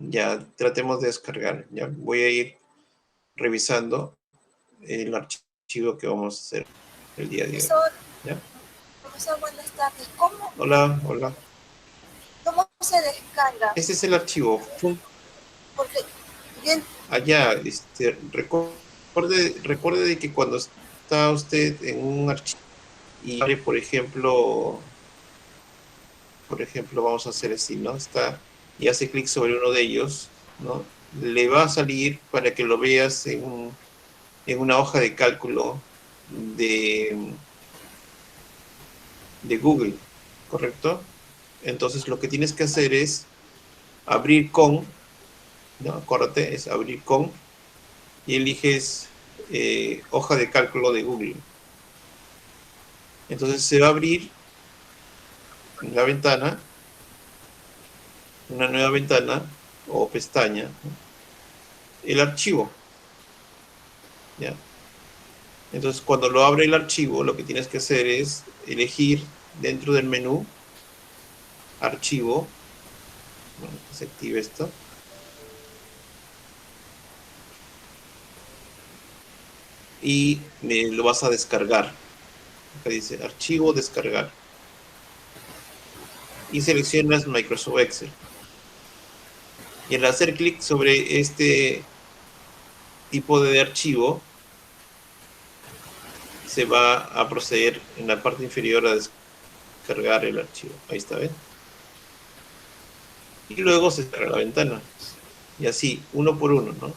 Ya, tratemos de descargar. Ya voy a ir revisando el archivo que vamos a hacer el día de hoy. ¿Ya? Profesor, buenas tardes. ¿Cómo se descarga? Este es el archivo. Porque bien. Allá, recuerde de que cuando está usted en un archivo y abre, por ejemplo, vamos a hacer así, ¿no? Y hace clic sobre uno de ellos, ¿no? Le va a salir para que lo veas en una hoja de cálculo de Google, ¿correcto? Entonces lo que tienes que hacer es abrir con, ¿no? Acuérdate, es abrir con y eliges hoja de cálculo de Google. Entonces se va a abrir la ventana, una nueva ventana o pestaña, ¿no? El archivo, ¿ya? Entonces, cuando lo abre el archivo, lo que tienes que hacer es elegir dentro del menú archivo, bueno, que se active esto, y lo vas a descargar. Acá dice archivo, descargar. Y seleccionas Microsoft Excel. Y al hacer clic sobre este tipo de archivo, se va a proceder en la parte inferior a descargar el archivo. Ahí está, ¿ven? Y luego se cierra la ventana. Y así, uno por uno, ¿no?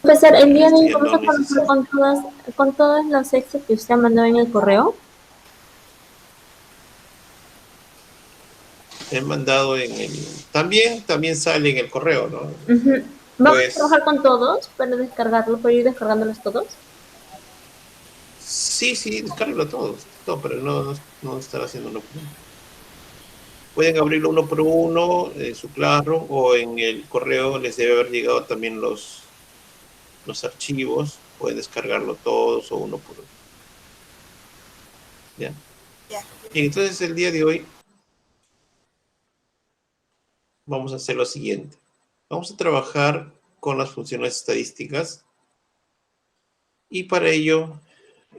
Profesor, el día de hoy Ya vamos no a comenzar necesito. con todos los textos que usted mandó en el correo. He mandado en el... También sale en el correo, ¿no? ¿Vamos a Pues... trabajar con todos para descargarlo, para ir descargándolos todos? Sí, descárguelo todos, todo, pero no estar haciendo uno por uno. Pueden abrirlo uno por uno en su Classroom o en el correo les debe haber llegado también los archivos. Pueden descargarlo todos o uno por uno. ¿Ya? Bien, entonces el día de hoy vamos a hacer lo siguiente. Vamos a trabajar con las funciones estadísticas y para ello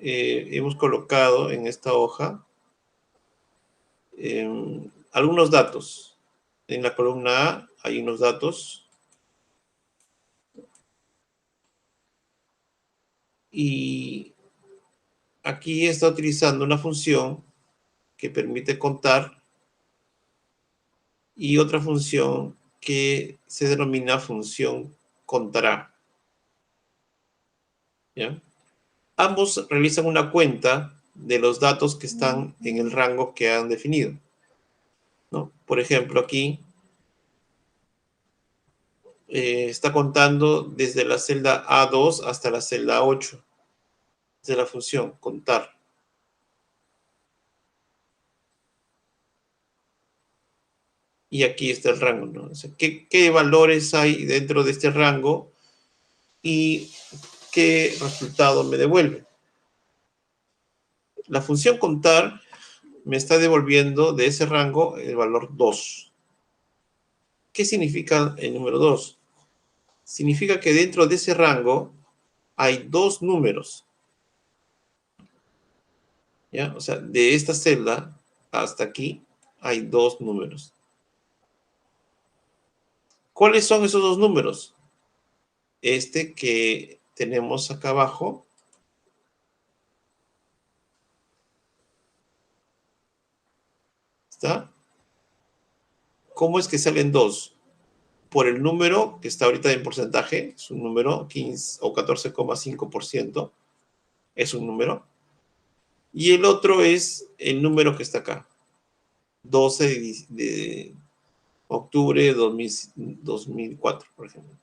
hemos colocado en esta hoja algunos datos. En la columna A hay unos datos y aquí está utilizando una función que permite contar y otra función que se denomina función contará. ¿Ya? Ambos realizan una cuenta de los datos que están en el rango que han definido, ¿no? Por ejemplo, aquí está contando desde la celda A2 hasta la celda 8 de la función contar. Y aquí está el rango, ¿no? O sea, ¿qué valores hay dentro de este rango y qué resultado me devuelve? La función contar me está devolviendo de ese rango el valor 2. ¿Qué significa el número 2? Significa que dentro de ese rango hay dos números. ¿Ya? O sea, de esta celda hasta aquí hay dos números. ¿Cuáles son esos dos números? Este que tenemos acá abajo. ¿Está? ¿Cómo es que salen dos? Por el número que está ahorita en porcentaje, es un número 15 o 14,5%, es un número. Y el otro es el número que está acá, 12 de octubre de 2004, por ejemplo.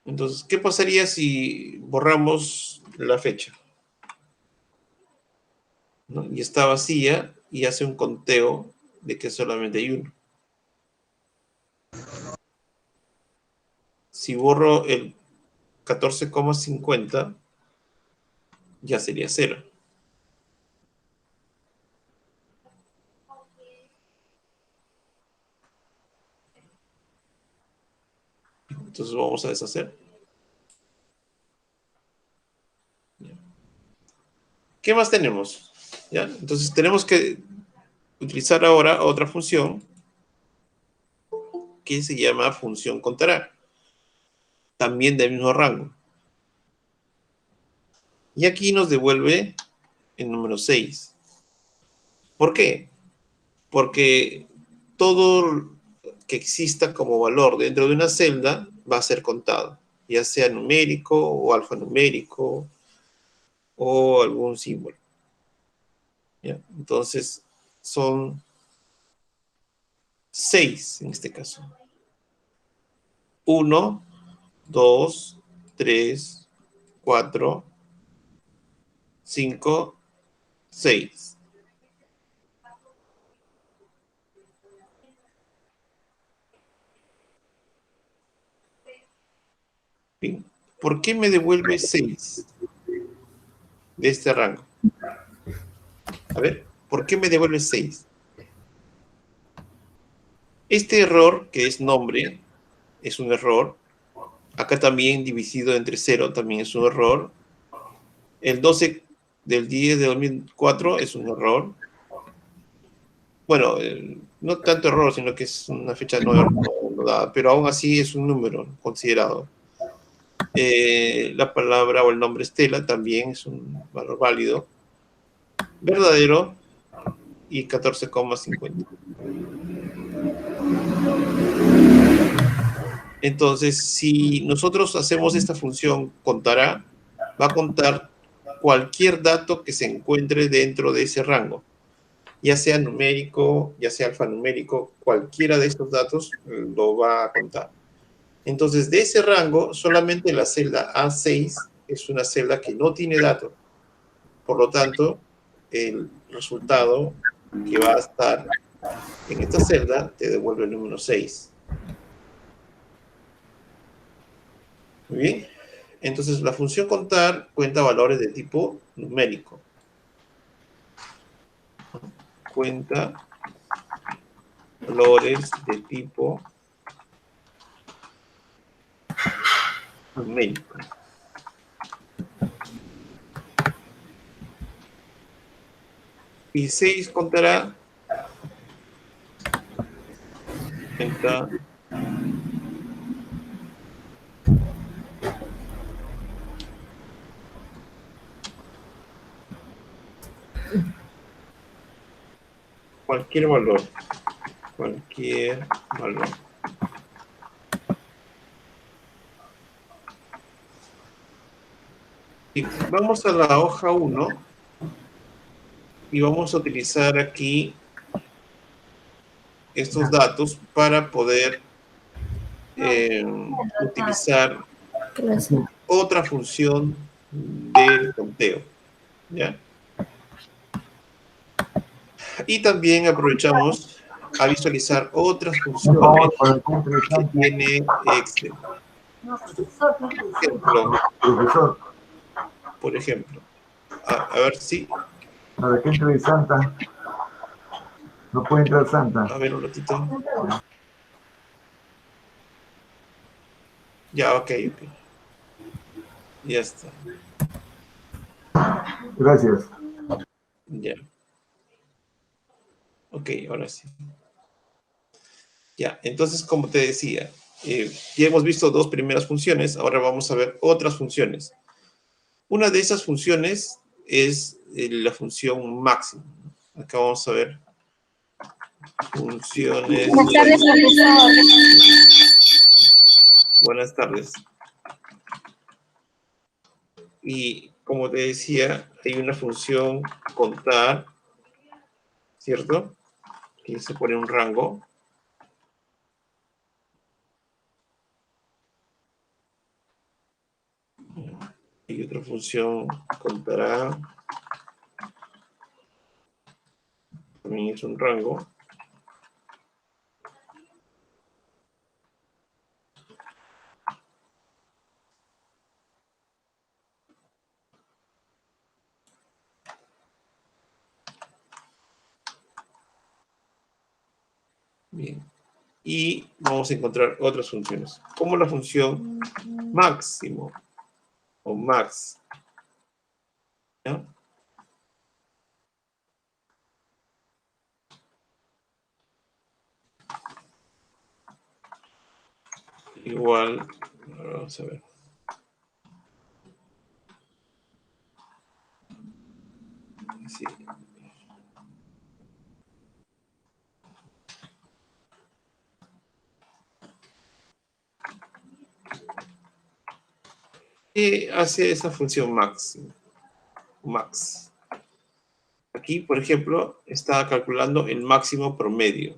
Entonces, ¿qué pasaría si borramos la fecha? ¿No? Y está vacía y hace un conteo de que solamente hay uno. Si borro el 14,50, ya sería 0. Entonces vamos a deshacer. ¿Qué más tenemos? ¿Ya? Entonces tenemos que utilizar ahora otra función que se llama función contará, también del mismo rango. Y aquí nos devuelve el número 6. ¿Por qué? Porque todo que exista como valor dentro de una celda va a ser contado, ya sea numérico o alfanumérico o algún símbolo. ¿Ya? Entonces, son 6 en este caso. 1, 2, 3, 4, 5, 6. Bien. ¿Por qué me devuelve 6 de este rango? A ver, ¿por qué me devuelve 6? Este error, que es nombre, es un error. Acá también dividido entre 0 también es un error. El 12 del 10 de 2004 es un error. Bueno, no tanto error, sino que es una fecha no dada, pero aún así es un número considerado. La palabra o el nombre Estela también es un valor válido. Verdadero y 14,50. Entonces, si nosotros hacemos esta función contará, va a contar cualquier dato que se encuentre dentro de ese rango, ya sea numérico, ya sea alfanumérico, cualquiera de estos datos lo va a contar. Entonces, de ese rango, solamente la celda A6 es una celda que no tiene datos. Por lo tanto, el resultado que va a estar en esta celda te devuelve el número 6. Muy bien. Entonces, la función contar cuenta valores de tipo numérico. Cuenta valores de tipo numérico. Y 6 contará cuenta cualquier valor. Cualquier valor. Y vamos a la hoja 1 y vamos a utilizar aquí estos datos para poder utilizar otra función del conteo, ¿ya? Y también aprovechamos a visualizar otras funciones que tiene Excel. Profesor, Por ejemplo, a ver si, ¿para qué entra Santa? No puede entrar Santa. a ver un ratito. Ya, ok. Ya está. Gracias. Ya. Ok, ahora sí. Ya, entonces, como te decía, ya hemos visto dos primeras funciones, ahora vamos a ver otras funciones. Una de esas funciones es la función máxima. Acá vamos a ver funciones. Buenas tardes, profesor. Buenas tardes. Y como te decía, hay una función contar, ¿cierto? Que se pone un rango. Y otra función contará, también es un rango. Bien. y vamos a encontrar otras funciones, como la función máximo o max. ¿Ya? Igual, vamos a ver. Sí. ¿Qué hace esa función máximo? Max. Aquí, por ejemplo, está calculando el máximo promedio.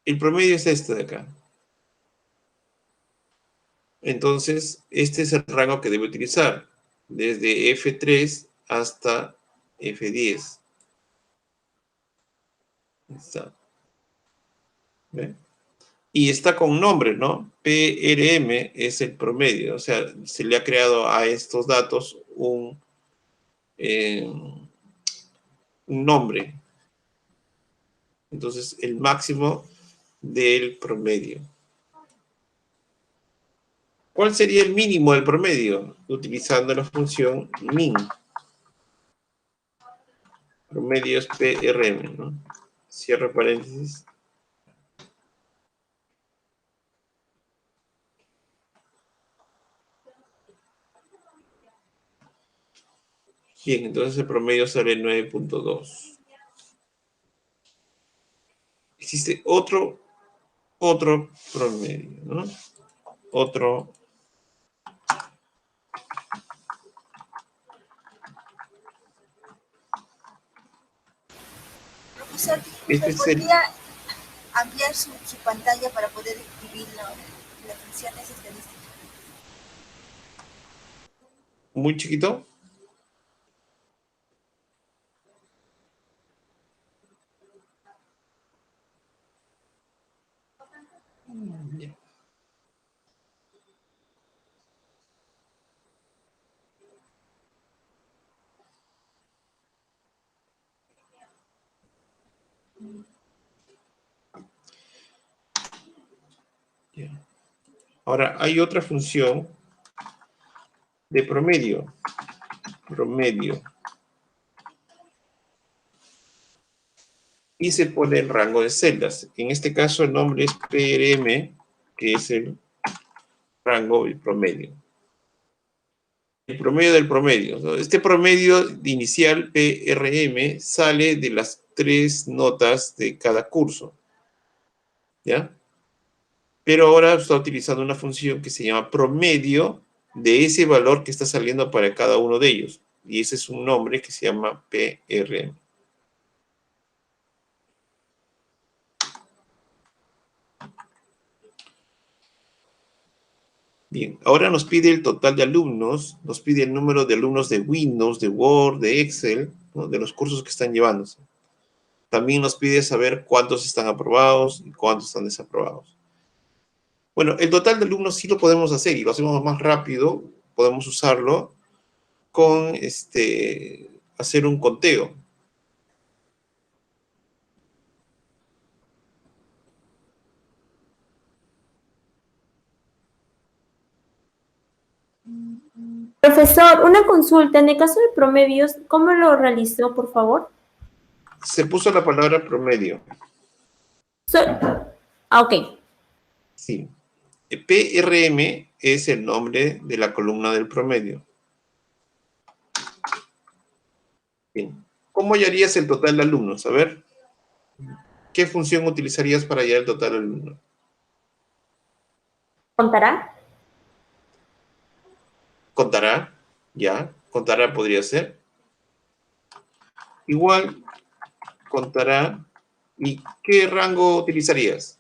El promedio es este de acá. Entonces, este es el rango que debe utilizar, desde F3 hasta F10. Ahí está. ¿Ven? Y está con nombre, ¿no? PRM es el promedio, o sea, se le ha creado a estos datos un nombre. Entonces, el máximo del promedio. ¿Cuál sería el mínimo del promedio? Utilizando la función min. Promedio es PRM, ¿no? Cierro paréntesis. Bien, entonces el promedio sale 9.2. Existe otro promedio, ¿no? Otro. Profesor, Este ¿me es el. podría ampliar su pantalla para poder escribir las funciones estadísticas? Muy chiquito. Ya. Ya. Ahora, hay otra función de promedio. Promedio. Y se pone el rango de celdas. En este caso, el nombre es PRM, que es el rango y promedio. El promedio del promedio, ¿no? Este promedio inicial PRM sale de las 3 notas de cada curso. ¿Ya? Pero ahora está utilizando una función que se llama promedio de ese valor que está saliendo para cada uno de ellos. Y ese es un nombre que se llama PRM. Bien, ahora nos pide el total de alumnos, nos pide el número de alumnos de Windows, de Word, de Excel, ¿no? De los cursos que están llevándose. También nos pide saber cuántos están aprobados y cuántos están desaprobados. Bueno, el total de alumnos sí lo podemos hacer y lo hacemos más rápido, podemos usarlo con hacer un conteo. Profesor, una consulta. En el caso de promedios, ¿cómo lo realizó, por favor? Se puso la palabra promedio. Ok. Sí. PRM es el nombre de la columna del promedio. Bien. ¿Cómo hallarías el total de alumnos? A ver, ¿qué función utilizarías para hallar el total de alumnos? ¿Contará? ¿Contará? Ya, contará podría ser. Igual, contará. ¿Y qué rango utilizarías?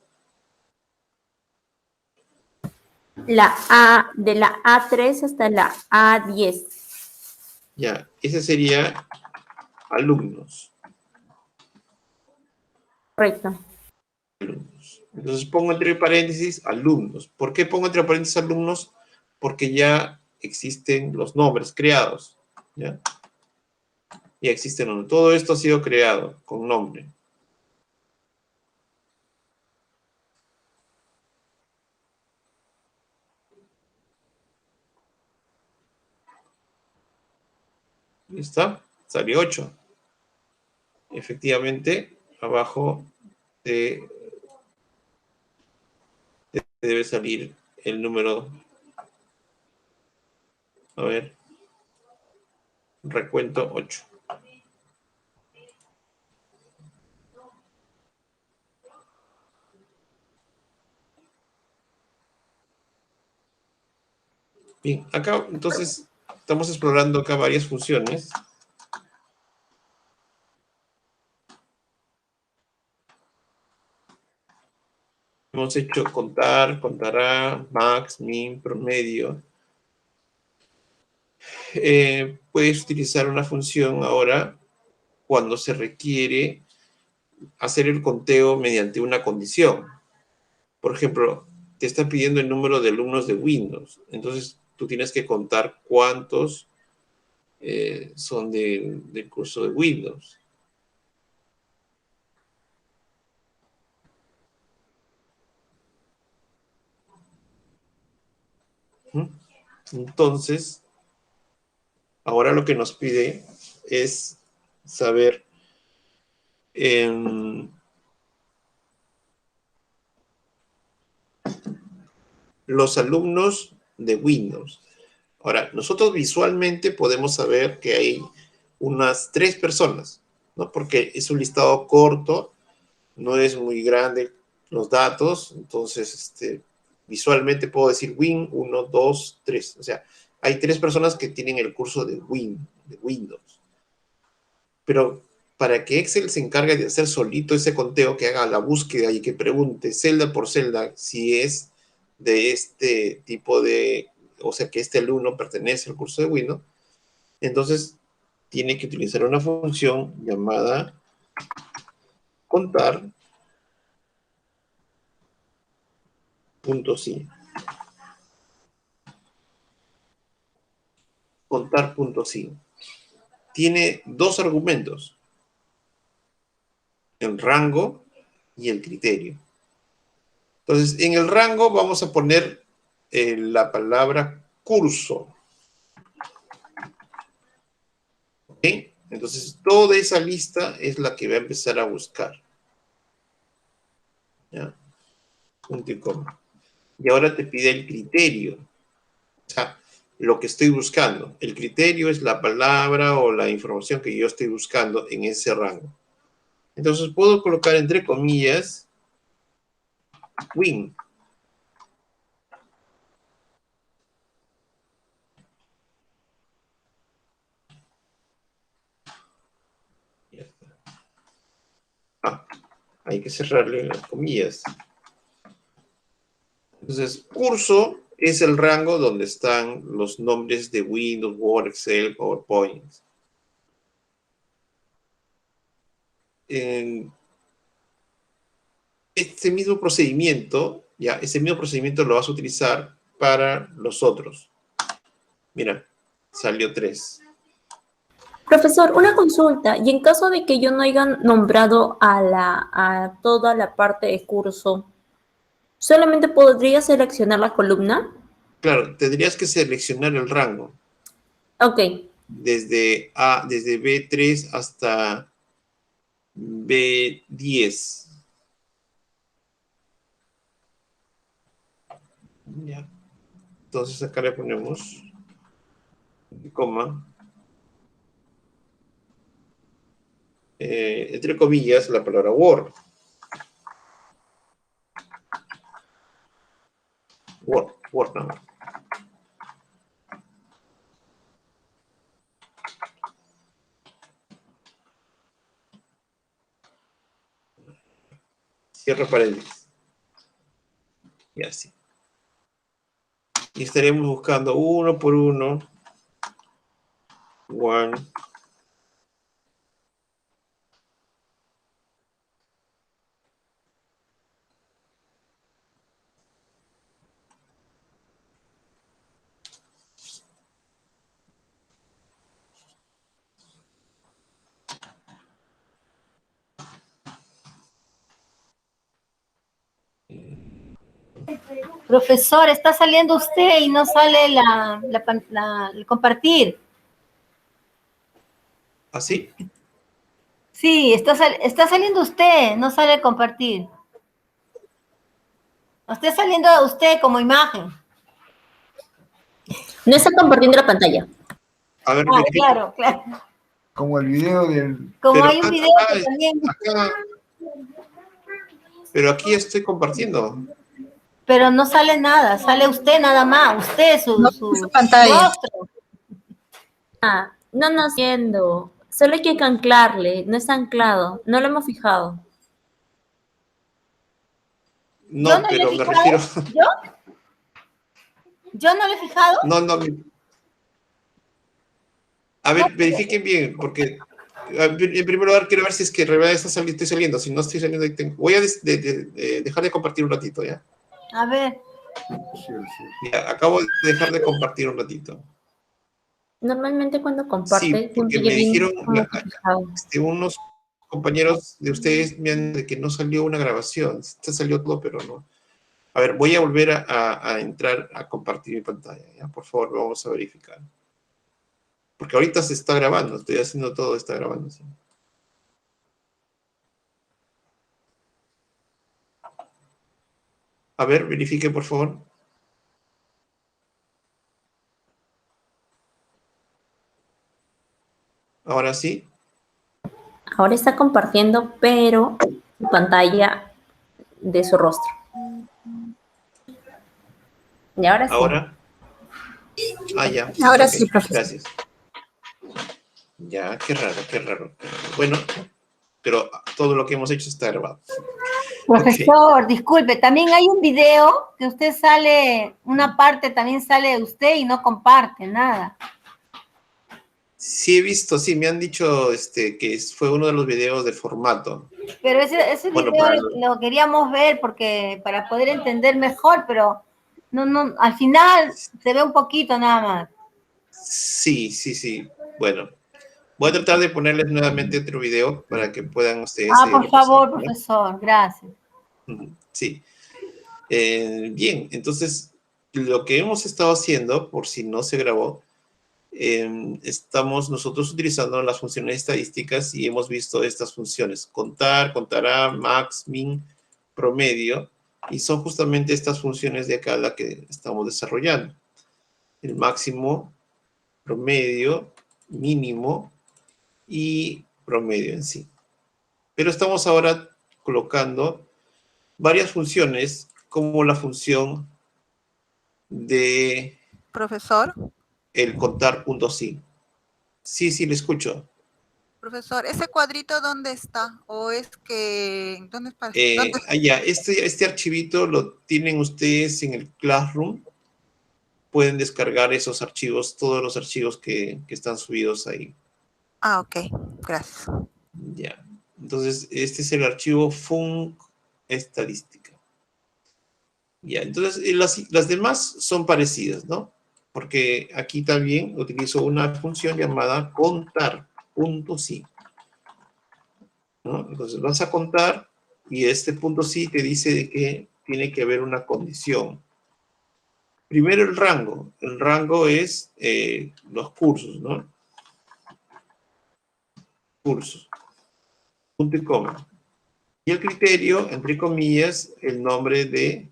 De la A3 hasta la A10. Ya, ese sería alumnos. Correcto. Entonces pongo entre paréntesis alumnos. ¿Por qué pongo entre paréntesis alumnos? Porque ya existen los nombres creados. ¿Ya? Ya existen nombres. Todo esto ha sido creado con nombre. ¿Listo? Salió 8. Efectivamente, abajo te debe salir el número. A ver, recuento 8. Bien, acá entonces estamos explorando acá varias funciones. Hemos hecho contar, contará, max, min, promedio. Puedes utilizar una función ahora cuando se requiere hacer el conteo mediante una condición. Por ejemplo, te está pidiendo el número de alumnos de Windows. Entonces, tú tienes que contar cuántos son del curso de Windows. Entonces, ahora lo que nos pide es saber los alumnos de Windows. Ahora, nosotros visualmente podemos saber que hay unas 3 personas, ¿no? Porque es un listado corto, no es muy grande los datos, entonces visualmente puedo decir Win 1, 2, 3. O sea, hay 3 personas que tienen el curso de Windows. Pero para que Excel se encargue de hacer solito ese conteo, que haga la búsqueda y que pregunte celda por celda si es de este tipo de, o sea, que este alumno pertenece al curso de Windows, entonces tiene que utilizar una función llamada contar.si. Contar.si. Tiene 2 argumentos, el rango y el criterio. Entonces, en el rango vamos a poner la palabra curso. ¿Ok? Entonces, toda esa lista es la que va a empezar a buscar. ¿Ya? Punto y coma. Y ahora te pide el criterio. O sea, lo que estoy buscando. El criterio es la palabra o la información que yo estoy buscando en ese rango. Entonces, puedo colocar entre comillas Win. Hay que cerrarle las comillas. Entonces, curso es el rango donde están los nombres de Windows, Word, Excel, PowerPoint. Este mismo procedimiento, ya, ese mismo procedimiento lo vas a utilizar para los otros. Mira, salió 3. Profesor, una consulta. Y en caso de que yo no haya nombrado a toda la parte de curso, ¿solamente podría seleccionar la columna? Claro, tendrías que seleccionar el rango. Ok. Desde B3 hasta B10. Ya. Entonces acá le ponemos coma. Entre comillas, la palabra Word. Word no. Cierra paréntesis. Y así. Y estaremos buscando uno por uno. One. Profesor, está saliendo usted y no sale el compartir. ¿Así? Sí, está saliendo usted, no sale compartir. Está saliendo usted como imagen. No está compartiendo la pantalla. A ver, Ah, verifica. claro. Como el video del... Como Pero hay un video que también... pero aquí estoy compartiendo. Pero no sale nada, sale usted nada más, usted, No, su pantalla. rostro. No haciendo. Solo hay que anclarle. No está anclado. No lo hemos fijado. No, Yo no le he pero me fijado. refiero... ¿Yo no le he fijado? No. A ver, verifiquen bien, porque en primer lugar quiero ver si es que en realidad estoy saliendo. Si no estoy saliendo, voy a dejar de compartir un ratito, ¿ya? A ver. Ya, acabo de dejar de compartir un ratito. Normalmente cuando comparte, Sí, porque siempre me viene dijeron como fijado. unos compañeros de ustedes me han de que no salió una grabación. Se salió todo, pero no. A ver, voy a volver a entrar a compartir mi pantalla, ¿ya? Por favor, vamos a verificar. Porque ahorita se está grabando, estoy haciendo todo, está grabando. ¿Sí? A ver, verifique, por favor. Ahora sí. Ahora está compartiendo, pero su pantalla de su rostro. Y ahora sí. Ahora. Ah, ya. Ahora Ok, sí, profesor. gracias. Ya, qué raro, qué raro. Bueno, pero todo lo que hemos hecho está grabado. Profesor, disculpe, también hay un video que usted sale, una parte también sale de usted y no comparte nada. Sí he visto, sí, me han dicho que fue uno de los videos de formato. Pero ese Bueno, video para- lo queríamos ver porque para poder entender mejor, pero no, al final se ve un poquito nada más. Sí. Bueno, voy a tratar de ponerles nuevamente otro video para que puedan ustedes Ah, por favor, repasar, ¿ya? profesor, gracias. Sí. Bien, entonces, lo que hemos estado haciendo, por si no se grabó, estamos nosotros utilizando las funciones estadísticas y hemos visto estas funciones: contar, contará, max, min, promedio, y son justamente estas funciones de acá las que estamos desarrollando. El máximo, promedio, mínimo y promedio en sí. Pero estamos ahora colocando varias funciones como la función de Profesor, el contar punto sí. Sí, le escucho. profesor, ¿ese cuadrito dónde está? ¿O es que, dónde está? ¿Dónde? Ya, este archivito lo tienen ustedes en el Classroom. Pueden descargar esos archivos, todos los archivos que están subidos ahí. Ah, ok, gracias. Ya. Entonces, este es el archivo func estadística. Ya, entonces las demás son parecidas, ¿no? Porque aquí también utilizo una función llamada contar.sí, ¿no? Entonces vas a contar y este punto sí te dice de que tiene que haber una condición. Primero el rango. El rango es los cursos, ¿no? Cursos. Punto y coma. Y el criterio, entre comillas, el nombre de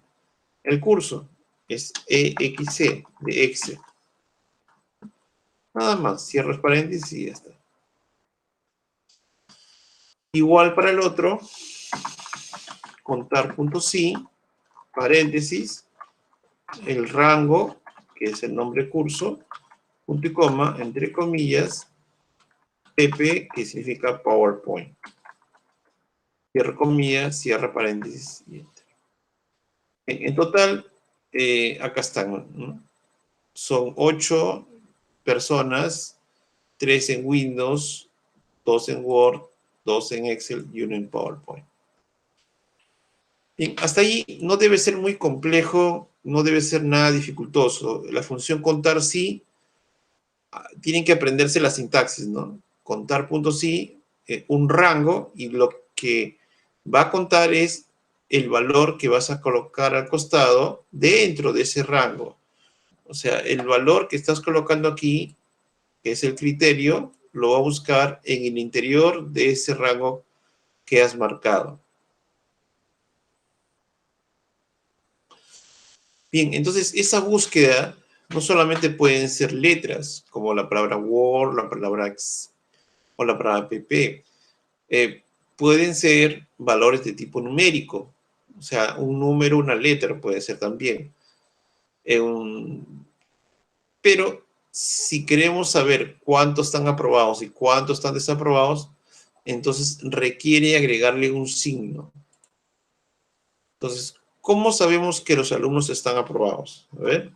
el curso. Es EXC, de Excel. Nada más. Cierras paréntesis y ya está. Igual para el otro. Contar.sí, paréntesis, el rango, que es el nombre curso, punto y coma, entre comillas, PP, que significa PowerPoint. Cierra comillas, cierra paréntesis y enter. En total, acá están, ¿no? Son 8 personas, 3 en Windows, 2 en Word, 2 en Excel y 1 en PowerPoint. Bien, hasta ahí no debe ser muy complejo, no debe ser nada dificultoso. La función contar sí, tienen que aprenderse la sintaxis, ¿no? Contar.sí, un rango, y lo que va a contar es el valor que vas a colocar al costado dentro de ese rango. O sea, el valor que estás colocando aquí, que es el criterio, lo va a buscar en el interior de ese rango que has marcado. Bien, entonces esa búsqueda no solamente pueden ser letras, como la palabra Word, la palabra X o la palabra PP. Pueden ser valores de tipo numérico, o sea, un número, una letra puede ser también. Pero si queremos saber cuántos están aprobados y cuántos están desaprobados, entonces requiere agregarle un signo. Entonces, ¿cómo sabemos que los alumnos están aprobados? A ver.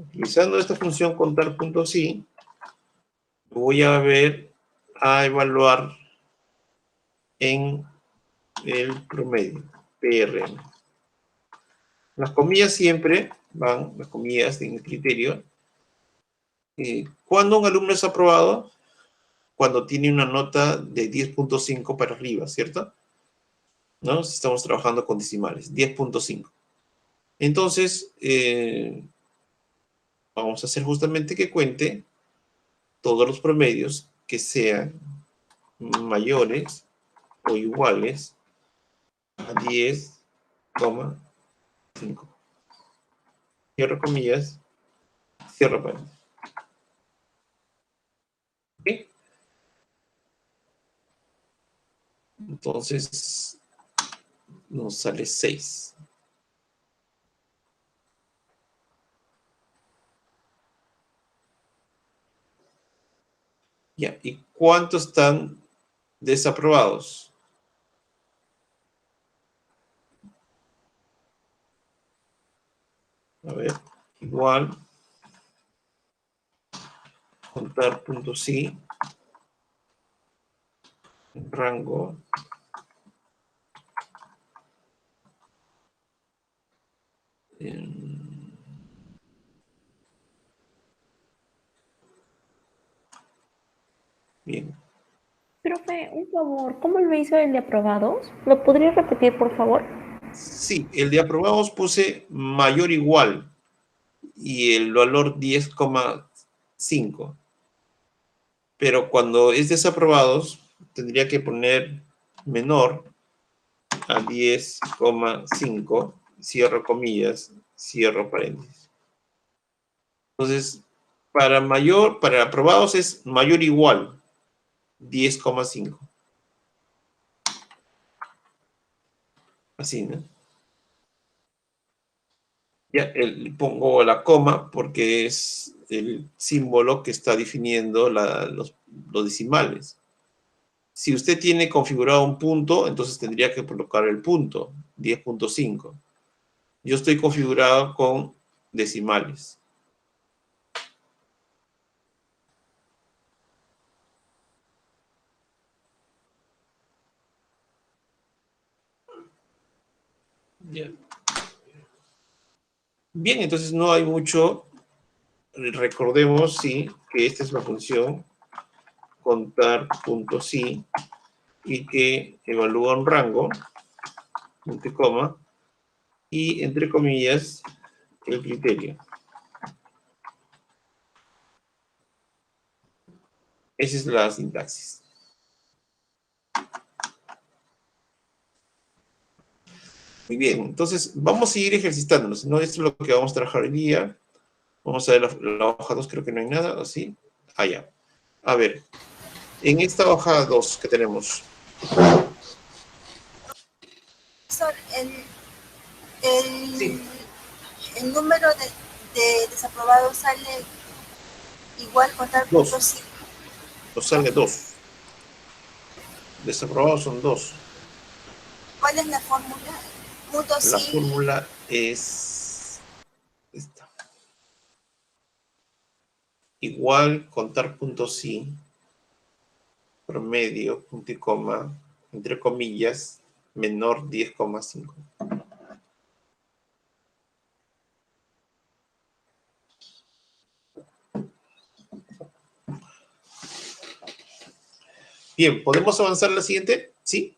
Utilizando esta función contar.si, voy a evaluar en el promedio, PRM. Las comillas siempre van, las comillas en el criterio. ¿Cuándo un alumno es aprobado? Cuando tiene una nota de 10.5 para arriba, ¿cierto? ¿No? Si estamos trabajando con decimales, 10.5. Entonces, vamos a hacer justamente que cuente todos los promedios que sean mayores o iguales a 10,5. Cierro comillas, cierro paréntesis. ¿Okay? Entonces, nos sale 6. Ya, ¿y cuántos están desaprobados? A ver, igual, contar.si, rango, bien. Profe, un favor, ¿cómo lo hizo el de aprobados? ¿Lo podría repetir, por favor? Sí, el de aprobados puse mayor o igual y el valor 10,5. Pero cuando es desaprobados, tendría que poner menor a 10,5, cierro comillas, cierro paréntesis. Entonces, para aprobados es mayor o igual, 10,5. Así, ¿no? Ya pongo la coma porque es el símbolo que está definiendo los decimales. Si usted tiene configurado un punto, entonces tendría que colocar el punto, 10.5. Yo estoy configurado con decimales. Ya. Bien, entonces no hay mucho. Recordemos, sí, que esta es la función contar.si y que evalúa un rango, entre coma, y entre comillas, el criterio. Esa es la sintaxis. Muy bien, entonces vamos a seguir ejercitándonos, ¿no? Esto es lo que vamos a trabajar hoy día. Vamos a ver la hoja 2, creo que no hay nada, ¿o sí? Ah, ya. A ver, en esta hoja 2 que tenemos. El número de desaprobados sale igual contar punto sí. Nos sale 2. Desaprobados son 2. ¿Cuál es la fórmula? Punto La sí. fórmula es esta. Igual contar.si, promedio, punto y coma, entre comillas, menor 10,5. Bien, ¿podemos avanzar a la siguiente? ¿Sí?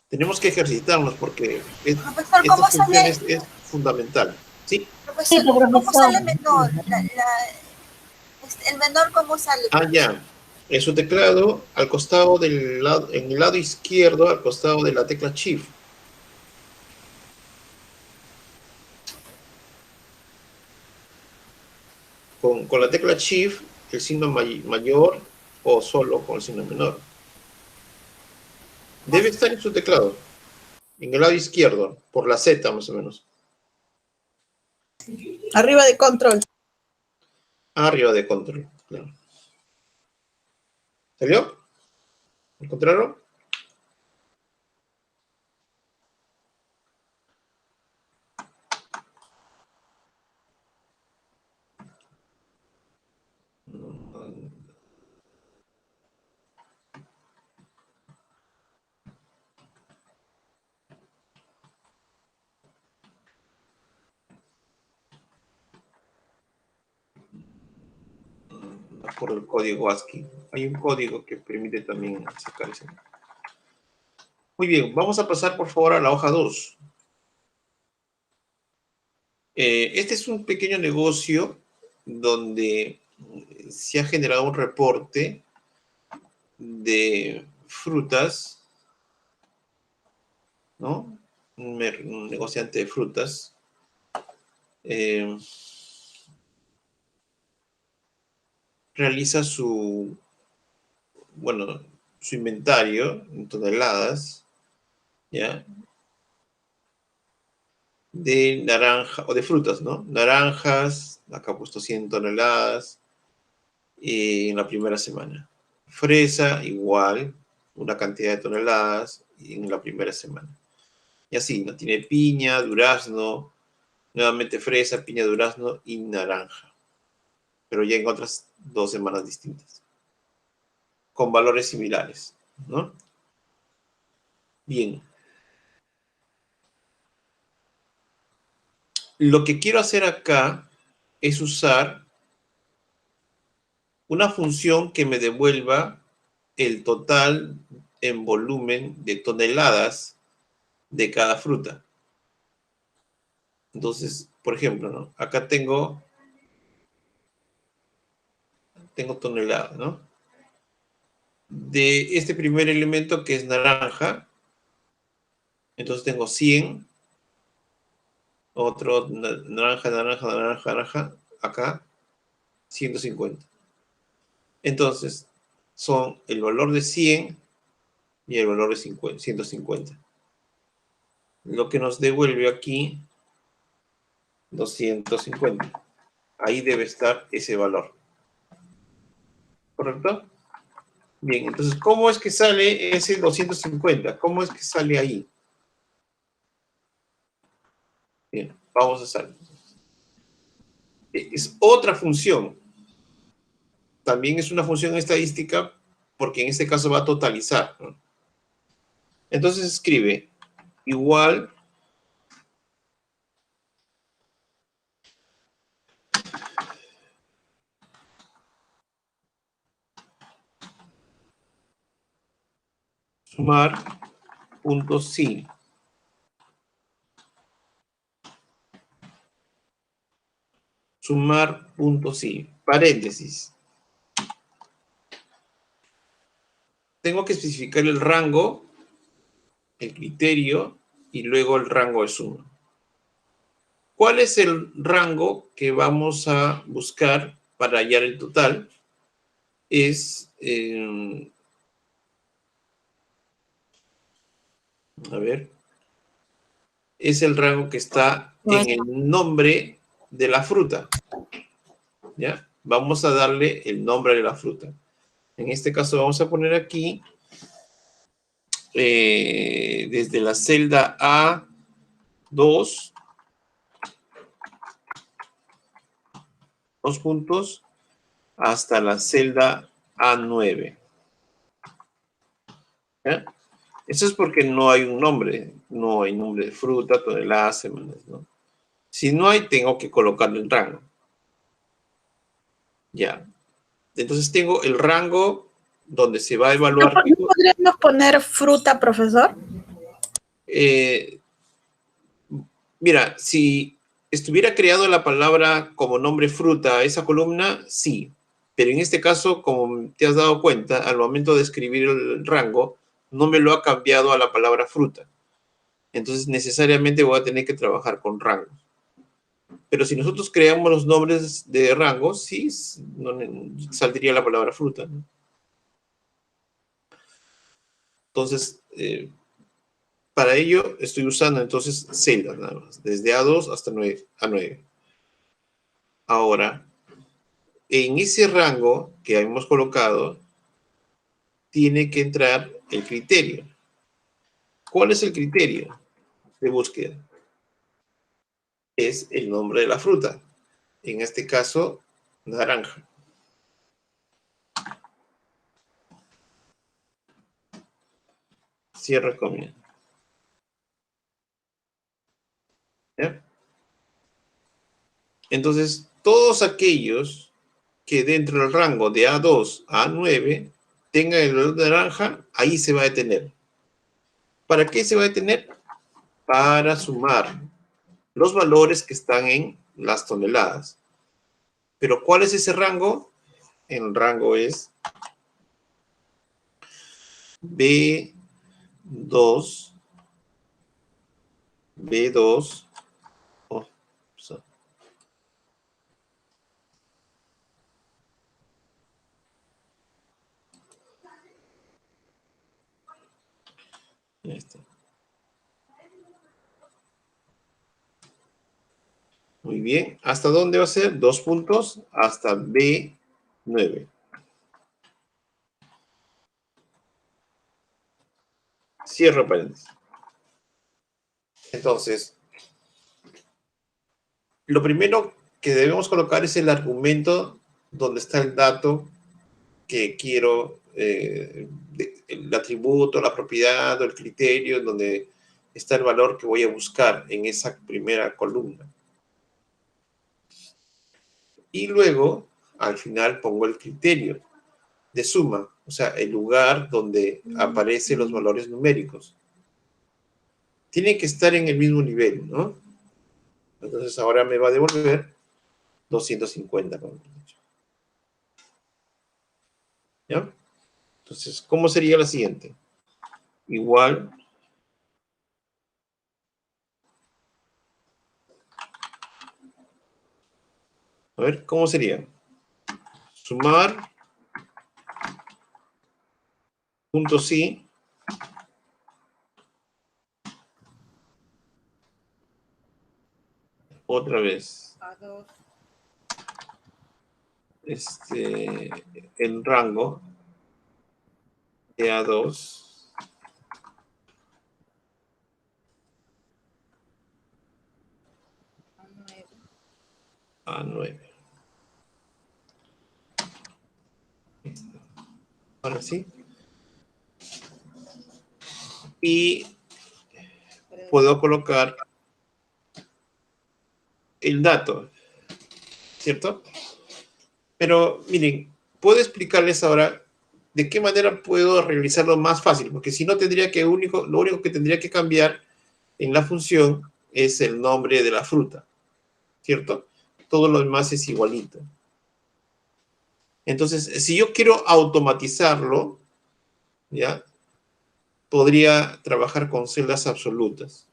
Tenemos que ejercitarnos porque Profesor, ¿cómo esta función es fundamental. ¿Sí? Profesor, ¿cómo sale menor? el menor cómo sale. Ah, ya. En su teclado, al costado del lado, en el lado izquierdo, al costado de la tecla Shift. Con la tecla Shift, el signo mayor o solo con el signo menor. Debe estar en su teclado, en el lado izquierdo, por la Z más o menos. Arriba de control. Arriba de control, claro. ¿Salió? ¿Encontraron? Por el código ASCII. Hay un código que permite también sacar ese. Muy bien, vamos a pasar por favor a la hoja 2. Este es un pequeño negocio donde se ha generado un reporte de frutas, ¿no? Un negociante de frutas. Realiza su inventario en toneladas, ¿ya? De naranja, o de frutas, ¿no? Naranjas, acá ha puesto 100 toneladas en la primera semana. Fresa, igual, una cantidad de toneladas en la primera semana. Y así, ¿no? Tiene piña, durazno, nuevamente fresa, piña, durazno y naranja. Pero ya en otras 2 semanas distintas. Con valores similares, ¿no? Bien. Lo que quiero hacer acá es usar una función que me devuelva el total en volumen de toneladas de cada fruta. Entonces, por ejemplo, ¿no? Acá tengo toneladas, ¿no? De este primer elemento que es naranja, entonces tengo 100, otro naranja, acá 150. Entonces, son el valor de 100 y el valor de 150. Lo que nos devuelve aquí 250. Ahí debe estar ese valor. ¿Correcto? Bien, entonces, ¿cómo es que sale ese 250? ¿Cómo es que sale ahí? Bien, vamos a salir. Es otra función. También es una función estadística porque en este caso va a totalizar, ¿no? Entonces escribe igual sumar.si. Sumar.si. Paréntesis. Tengo que especificar el rango, el criterio y luego el rango de suma. ¿Cuál es el rango que vamos a buscar para hallar el total? Es, es el rango que está en el nombre de la fruta, ¿ya? Vamos a darle el nombre de la fruta. En este caso vamos a poner aquí, desde la celda A2, 2 puntos, hasta la celda A9. ¿Ya? Eso es porque no hay un nombre. No hay nombre de fruta, toneladas, semanas, ¿no? Si no hay, tengo que colocarle el rango. Ya. Entonces tengo el rango donde se va a evaluar. ¿No podríamos poner fruta, profesor? Mira, si estuviera creado la palabra como nombre fruta, esa columna, sí. Pero en este caso, como te has dado cuenta, al momento de escribir el rango, no me lo ha cambiado a la palabra fruta. Entonces, necesariamente voy a tener que trabajar con rangos. Pero si nosotros creamos los nombres de rangos, sí, saldría la palabra fruta, ¿no? Entonces, para ello estoy usando entonces celdas nada más, desde A2 hasta A9. Ahora, en ese rango que hemos colocado, tiene que entrar el criterio. ¿Cuál es el criterio de búsqueda? Es el nombre de la fruta. En este caso, naranja. Cierre comillas. ¿Ya? Entonces, todos aquellos que dentro del rango de A2 a A9 tengan el valor de naranja, ahí se va a detener. ¿Para qué se va a detener? Para sumar los valores que están en las toneladas. Pero ¿cuál es ese rango? El rango es B2, oh, ahí está. Muy bien. ¿Hasta dónde va a ser? 2 puntos hasta B9. Cierro paréntesis. Entonces, lo primero que debemos colocar es el argumento donde está el dato que quiero, el atributo, la propiedad o el criterio, donde está el valor que voy a buscar en esa primera columna. Y luego, al final, pongo el criterio de suma, o sea, el lugar donde aparecen los valores numéricos. Tiene que estar en el mismo nivel, ¿no? Entonces, ahora me va a devolver 250. ¿Ya? Entonces, ¿cómo sería la siguiente? Igual. A ver, ¿cómo sería? Sumar. Punto sí. Otra vez. El rango de A2 a 9. Ahora sí. Y puedo colocar el dato, ¿cierto? Pero miren, puedo explicarles ahora de qué manera puedo realizarlo más fácil, porque si no tendría que lo único que tendría que cambiar en la función es el nombre de la fruta, ¿cierto? Todo lo demás es igualito. Entonces, si yo quiero automatizarlo, ¿ya? Podría trabajar con celdas absolutas,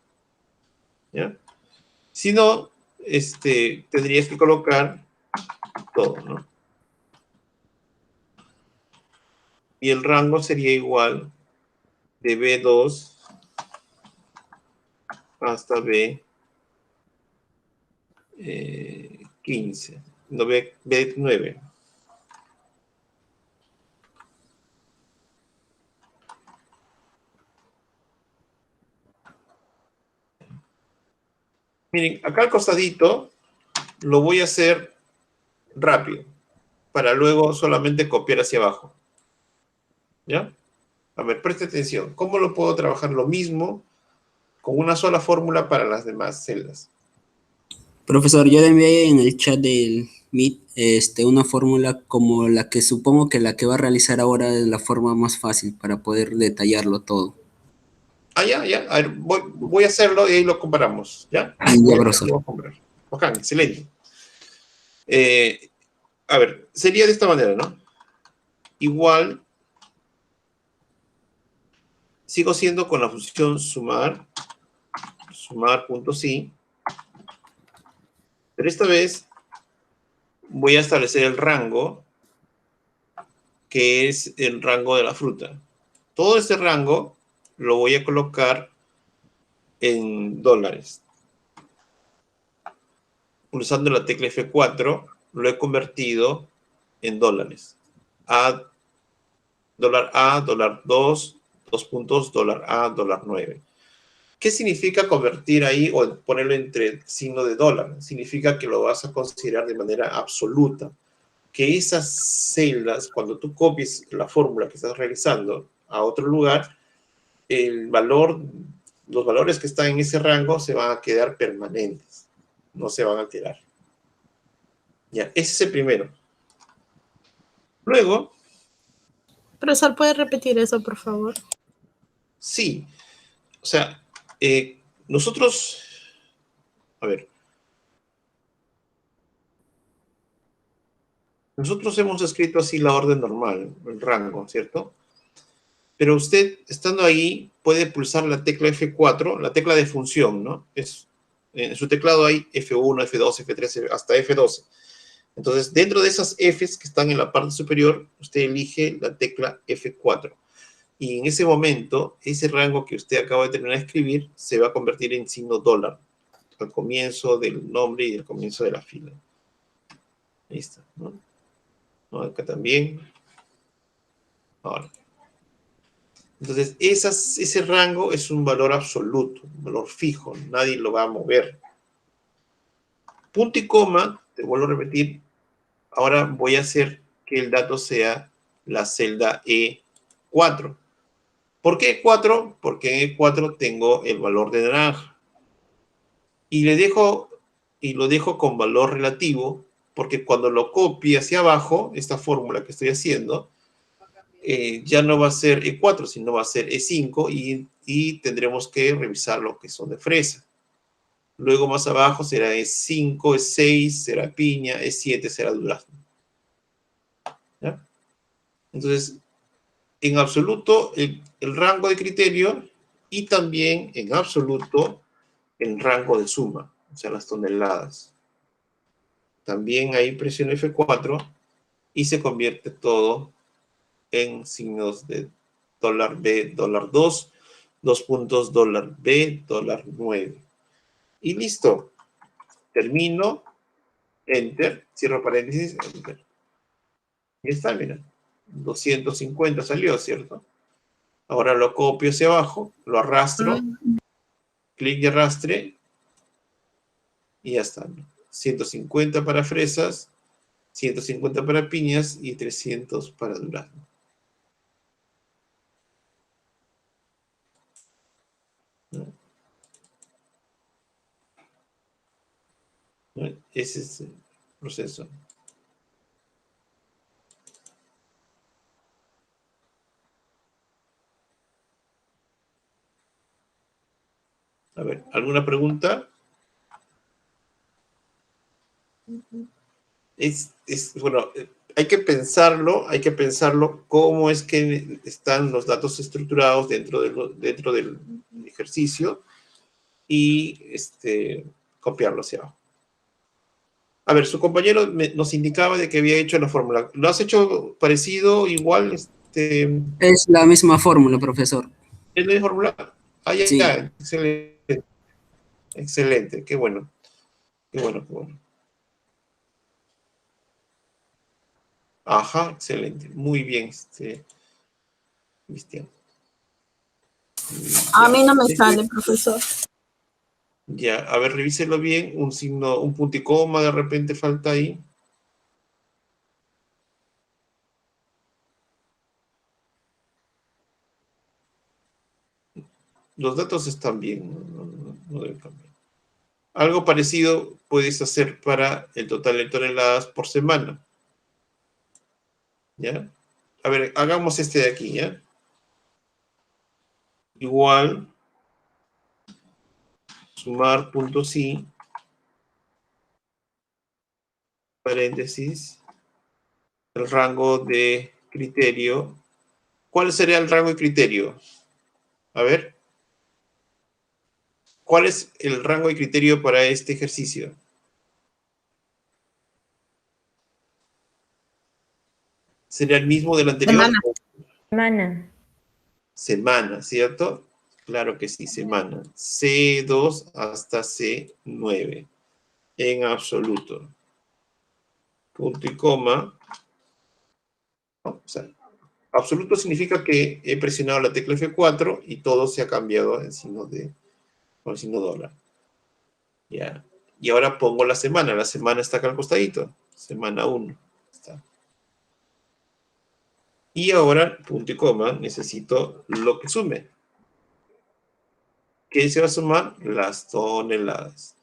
¿ya? Si no, tendrías que colocar todo, ¿no? Y el rango sería igual de B2 hasta B15, no, B9. Miren, acá al costadito lo voy a hacer rápido, para luego solamente copiar hacia abajo. ¿Ya? A ver, preste atención. ¿Cómo lo puedo trabajar lo mismo con una sola fórmula para las demás celdas? Profesor, yo le envié en el chat del Meet una fórmula como la que supongo que la que va a realizar ahora es la forma más fácil para poder detallarlo todo. Ah, ya. A ver, voy a hacerlo y ahí lo comparamos. ¿Ya? Ya, profesor. Ok, excelente. a ver, sería de esta manera, ¿no? Igual, sigo siendo con la función sumar, sumar.si, pero esta vez voy a establecer el rango, que es el rango de la fruta. Todo este rango lo voy a colocar en dólares. Pulsando la tecla F4, lo he convertido en dólares. Dólar A, dólar 2, 2 puntos, dólar A, dólar 9. ¿Qué significa convertir ahí o ponerlo entre signo de dólar? Significa que lo vas a considerar de manera absoluta. Que esas celdas, cuando tú copies la fórmula que estás realizando a otro lugar, el valor, los valores que están en ese rango se van a quedar permanentes. No se van a alterar. Ya, ese es el primero. Luego... Profesor, ¿puede repetir eso, por favor? Sí. O sea, nosotros... A ver. Nosotros hemos escrito así la orden normal, el rango, ¿cierto? Pero usted, estando ahí, puede pulsar la tecla F4, la tecla de función, ¿no? En su teclado hay F1, F2, F3, hasta F12. Entonces, dentro de esas Fs que están en la parte superior, usted elige la tecla F4. Y en ese momento, ese rango que usted acaba de terminar de escribir se va a convertir en signo dólar al comienzo del nombre y al comienzo de la fila. Ahí está, ¿no? Acá también. Ahora. Entonces, ese rango es un valor absoluto, un valor fijo, nadie lo va a mover. Punto y coma, te vuelvo a repetir, ahora voy a hacer que el dato sea la celda E4. ¿Por qué E4? Porque en E4 tengo el valor de naranja. Y lo dejo con valor relativo, porque cuando lo copie hacia abajo, esta fórmula que estoy haciendo, ya no va a ser E4, sino va a ser E5 y tendremos que revisar lo que son de fresa. Luego más abajo será E5, E6, será piña, E7 será durazno. ¿Ya? Entonces, en absoluto, el rango de criterio y también en absoluto el rango de suma, o sea, las toneladas. También ahí presiono F4 y se convierte todo en signos de dólar B, dólar 2, 2 puntos, dólar B, dólar 9. Y listo. Termino, enter, cierro paréntesis, enter. Y está, mira. 250 salió, ¿cierto? Ahora lo copio hacia abajo, lo arrastro, clic de arrastre, y ya está, ¿no? 150 para fresas, 150 para piñas y 300 para durazno. ¿No? Ese es el proceso. A ver, ¿alguna pregunta? Bueno, hay que pensarlo cómo es que están los datos estructurados dentro del ejercicio y copiarlo hacia abajo. A ver, su compañero nos indicaba de que había hecho la fórmula. ¿Lo has hecho parecido, igual? Es la misma fórmula, profesor. ¿Es la misma fórmula? Ah, ya, Sí. ya, excelente. Excelente, qué bueno. Qué bueno, qué bueno. Ajá, excelente. Muy bien, Cristian. A mí no me sale, profesor. Ya, a ver, revíselo bien. Un signo, un punto y coma de repente falta ahí. Los datos están bien, no deben cambiar. Algo parecido puedes hacer para el total de toneladas por semana. ¿Ya? A ver, hagamos este de aquí, ¿ya? Igual, sumar.si, paréntesis, el rango de criterio. ¿Cuál sería el rango de criterio? A ver. ¿Cuál es el rango de criterio para este ejercicio? ¿Sería el mismo del anterior? Semana. Semana, ¿cierto? Claro que sí, semana. C2 hasta C9. En absoluto. Punto y coma. O sea, absoluto significa que he presionado la tecla F4 y todo se ha cambiado en signo con el signo dólar. Ya. Y ahora pongo la semana. La semana está acá al costadito. Semana 1. Está. Y ahora, punto y coma, necesito lo que sume. ¿Qué se va a sumar? Las toneladas.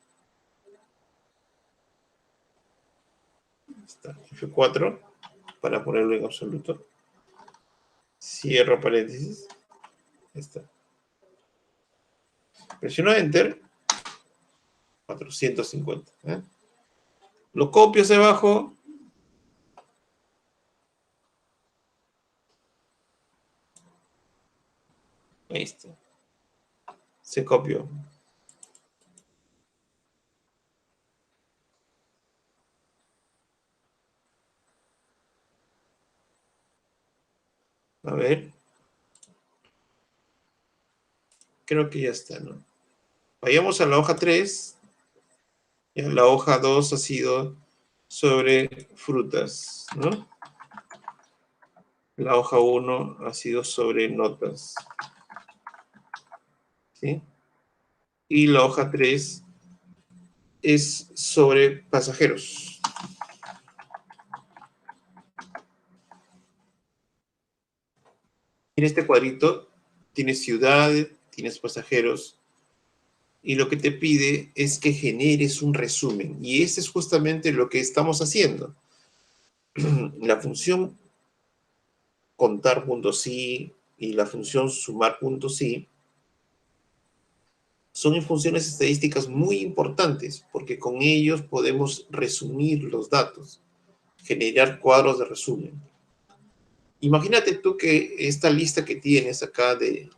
Está. F4 para ponerlo en absoluto. Cierro paréntesis. Ahí está. Presiono Enter. 450. ¿Eh? Lo copio hacia abajo. Ahí está. Se copió. A ver. Creo que ya está, ¿no? Vayamos a la hoja 3. Ya, la hoja 2 ha sido sobre frutas, ¿no? La hoja 1 ha sido sobre notas. ¿Sí? Y la hoja 3 es sobre pasajeros. En este cuadrito tienes ciudad, tienes pasajeros, y lo que te pide es que generes un resumen. Y ese es justamente lo que estamos haciendo. La función contar.si y la función sumar.si son funciones estadísticas muy importantes, porque con ellos podemos resumir los datos, generar cuadros de resumen. Imagínate tú que esta lista que tienes acá de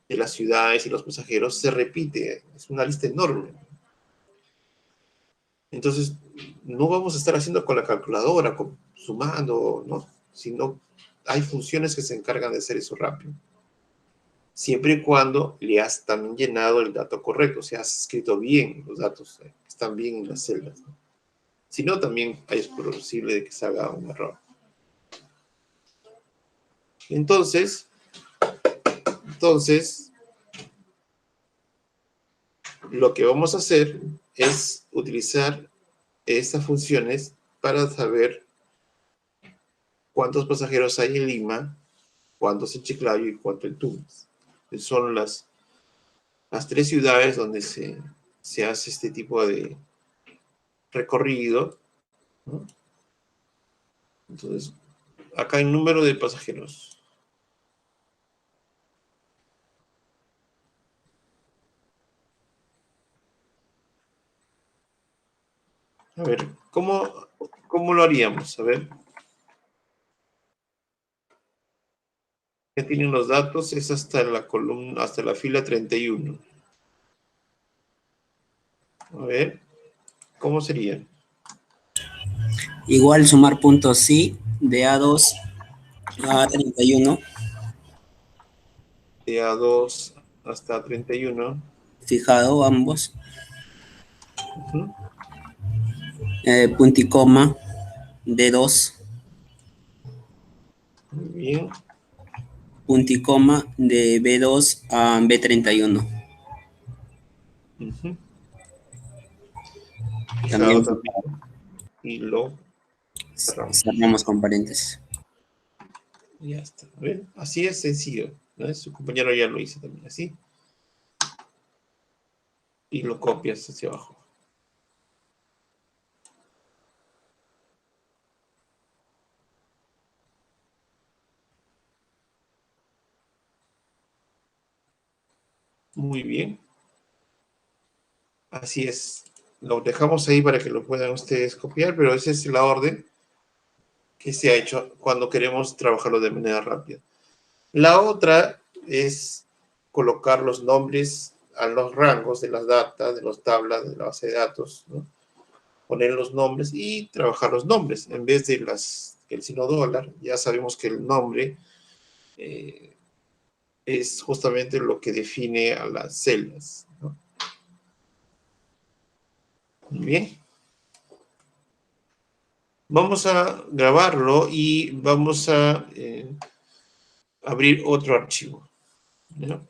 las ciudades y los pasajeros se repite, es una lista enorme. Entonces, no vamos a estar haciendo con la calculadora, sumando, ¿no? Sino hay funciones que se encargan de hacer eso rápido. Siempre y cuando le has también llenado el dato correcto, o sea, has escrito bien los datos, están bien en las celdas, ¿no? Si no, también es posible de que se haga un error. Entonces, lo que vamos a hacer es utilizar estas funciones para saber cuántos pasajeros hay en Lima, cuántos en Chiclayo y cuántos en Tumbes. Son las 3 ciudades donde se hace este tipo de recorrido, ¿no? Entonces, acá hay número de pasajeros. A ver, ¿cómo lo haríamos? A ver. Ya tienen los datos, es hasta la columna, hasta la fila 31. A ver, ¿cómo sería? Igual sumar puntos sí, de A2 a 31. De A2 hasta 31. Fijado ambos. Uh-huh. Punto y coma, D2. Muy bien. Punto y coma de B2 a B31. Uh-huh. También y lo cerramos con paréntesis. Ya está. A ver, así es sencillo, ¿no? Su compañero ya lo hizo también, así. Y lo copias hacia abajo. Muy bien. Así es. Lo dejamos ahí para que lo puedan ustedes copiar, pero esa es la orden. que se ha hecho cuando queremos trabajarlo de manera rápida. La otra es colocar los nombres a los rangos de las datas, de las tablas, de la base de datos, ¿no? Poner los nombres y trabajar los nombres. En vez de el signo dólar, ya sabemos que el nombre es justamente lo que define a las celdas, ¿no? Muy bien. Vamos a grabarlo y vamos a abrir otro archivo, ¿no?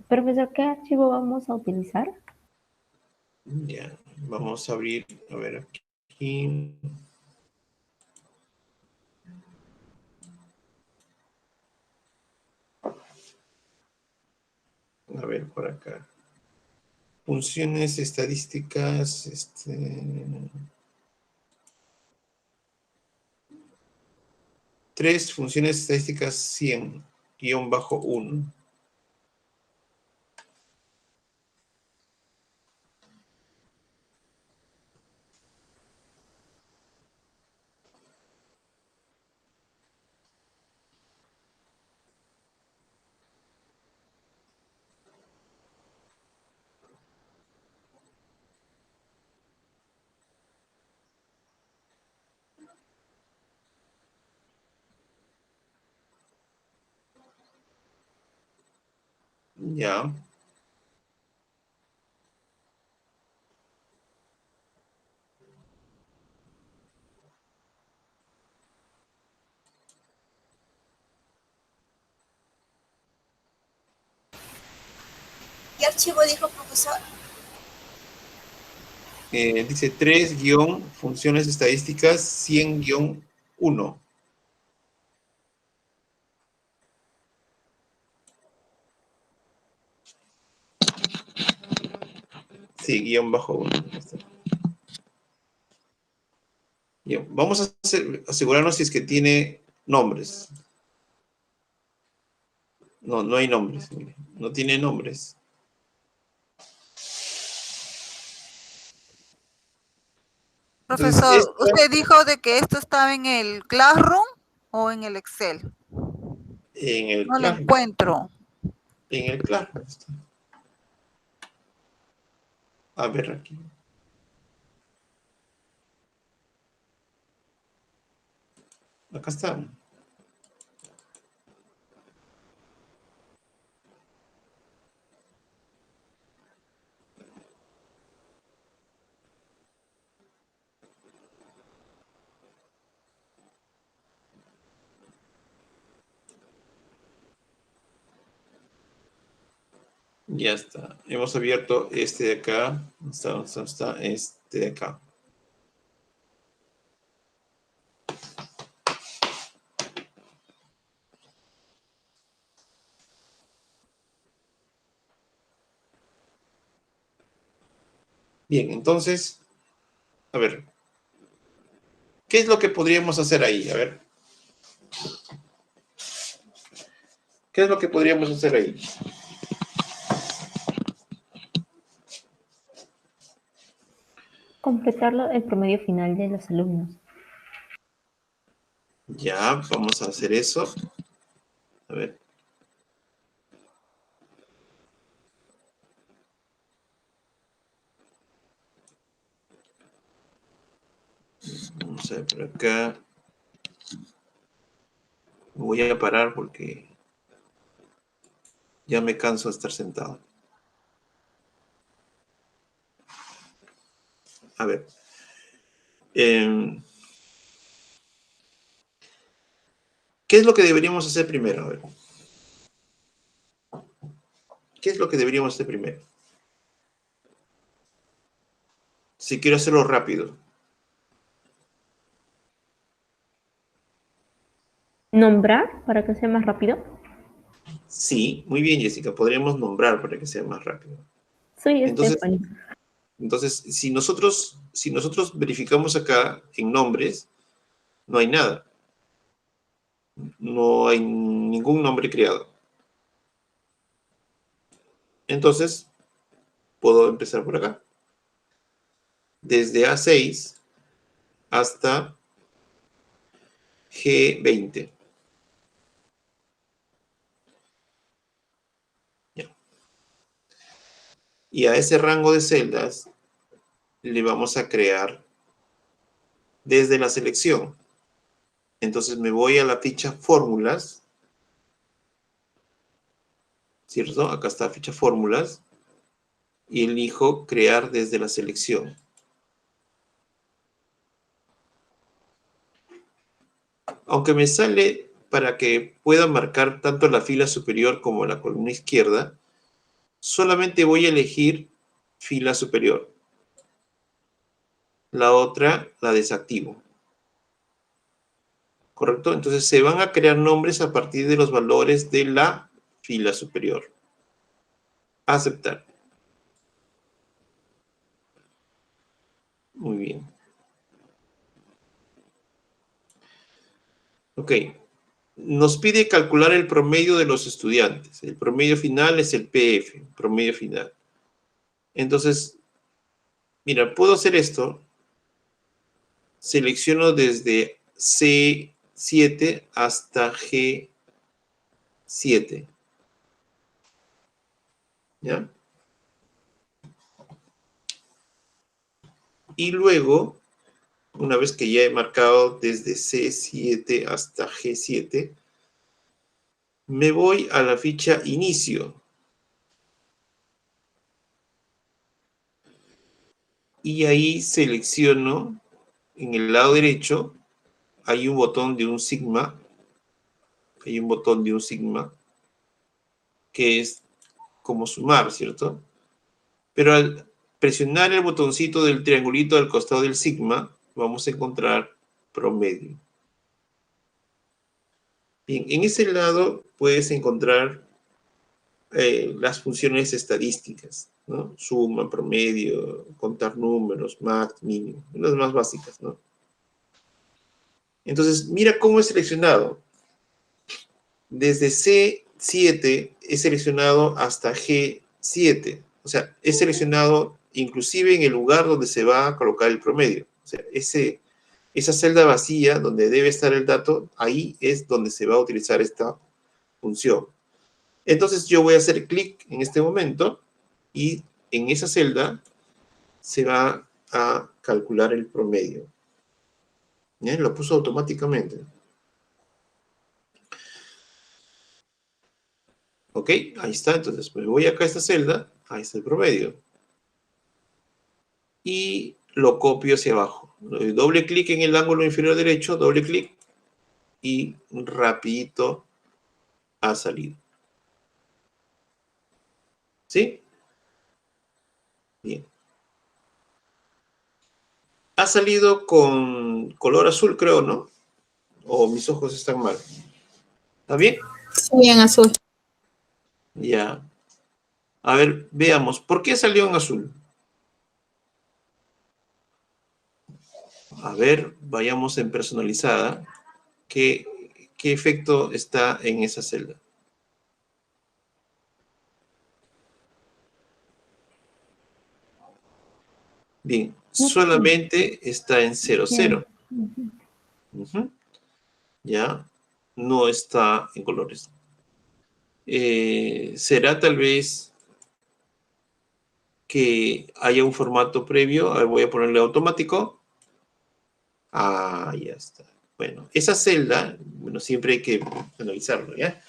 Profesor, ¿qué archivo vamos a utilizar? Ya, vamos a abrir, a ver aquí. A ver, por acá. Funciones estadísticas, 3 funciones estadísticas 100, -1. Ya. ¿Qué archivo dijo, profesor? Dice 3 funciones estadísticas 100-1. Sí, -1. Bien, vamos a asegurarnos si es que tiene nombres. No, no hay nombres. Mire, no tiene nombres. Entonces, Profesor, ¿usted dijo de que esto estaba en el Classroom o en el Excel? En el No lo Classroom. encuentro. En el Classroom está. A ver aquí. Acá está. Ya está. Hemos abierto este de acá. Está este de acá. Bien, entonces, a ver. ¿Qué es lo que podríamos hacer ahí? A ver. ¿Qué es lo que podríamos hacer ahí? Completarlo el promedio final de los alumnos. Ya, vamos a hacer eso. A ver. Vamos a ver por acá. Voy a parar porque ya me canso de estar sentado. A ver. ¿Qué es lo que deberíamos hacer primero? A ver. ¿Qué es lo que deberíamos hacer primero? Si quiero hacerlo rápido. ¿Nombrar para que sea más rápido? Sí, muy bien, Jessica. Podríamos nombrar para que sea más rápido. Soy Entonces, Stephanie. si nosotros verificamos acá en nombres, no hay nada. No hay ningún nombre creado. Entonces, puedo empezar por acá. Desde A6 hasta G20. Ya. Y a ese rango de celdas le vamos a crear desde la selección. Entonces me voy a la ficha fórmulas, ¿cierto? Acá está ficha fórmulas y elijo crear desde la selección. Aunque me sale para que pueda marcar tanto la fila superior como la columna izquierda, solamente voy a elegir fila superior. La otra la desactivo. ¿Correcto? Entonces se van a crear nombres a partir de los valores de la fila superior. Aceptar. Muy bien. Ok. Nos pide calcular el promedio de los estudiantes. El promedio final es el PF, promedio final. Entonces, mira, puedo hacer esto. Selecciono desde C7 hasta G7. ¿Ya? Y luego, una vez que ya he marcado desde C7 hasta G7, me voy a la ficha inicio. Y ahí selecciono, en el lado derecho, hay un botón de un sigma. Hay un botón de un sigma, que es como sumar, ¿cierto? Pero al presionar el botoncito del triangulito al costado del sigma, vamos a encontrar promedio. Bien, en ese lado puedes encontrar las funciones estadísticas, ¿no? Suma, promedio, contar números, max, mínimo, las más básicas, ¿no? Entonces, mira cómo he seleccionado. Desde C7 he seleccionado hasta G7. O sea, he seleccionado inclusive en el lugar donde se va a colocar el promedio. O sea, esa celda vacía donde debe estar el dato, ahí es donde se va a utilizar esta función. Entonces yo voy a hacer clic en este momento y en esa celda se va a calcular el promedio. ¿Ya? Lo puso automáticamente. Ok, ahí está. Entonces me voy acá a esta celda, ahí está el promedio. Y lo copio hacia abajo. Doble clic en el ángulo inferior derecho, doble clic y rapidito ha salido. ¿Sí? Bien. Ha salido con color azul, creo, ¿no? O mis ojos están mal. ¿Está bien? Sí, en azul. Ya. A ver, veamos. ¿Por qué salió en azul? A ver, vayamos en personalizada. ¿Qué efecto está en esa celda? Bien, solamente está en 00. Ya, no está en colores. ¿Será tal vez que haya un formato previo? A ver, voy a ponerle automático. Ah, ya está. Bueno, esa celda, bueno, siempre hay que analizarlo, ¿ya?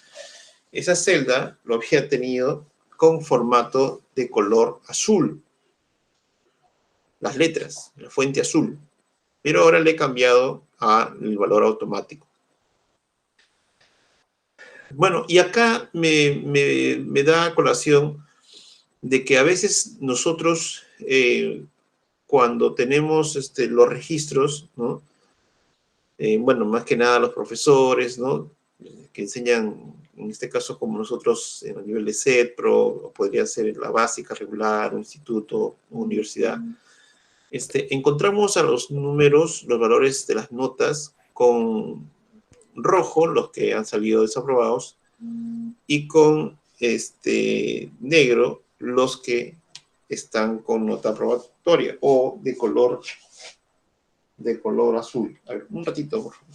Esa celda lo había tenido con formato de color azul. Las letras, la fuente azul. Pero ahora le he cambiado al valor automático. Bueno, y acá me da a colación de que a veces nosotros, cuando tenemos los registros, ¿no? Bueno, más que nada los profesores, ¿no? Que enseñan, en este caso como nosotros, en el nivel de CETPRO, o podría ser la básica, regular, un instituto, universidad. Encontramos a los números, los valores de las notas, con rojo los que han salido desaprobados y con negro los que están con nota aprobatoria o de color azul. A ver, un ratito, por favor.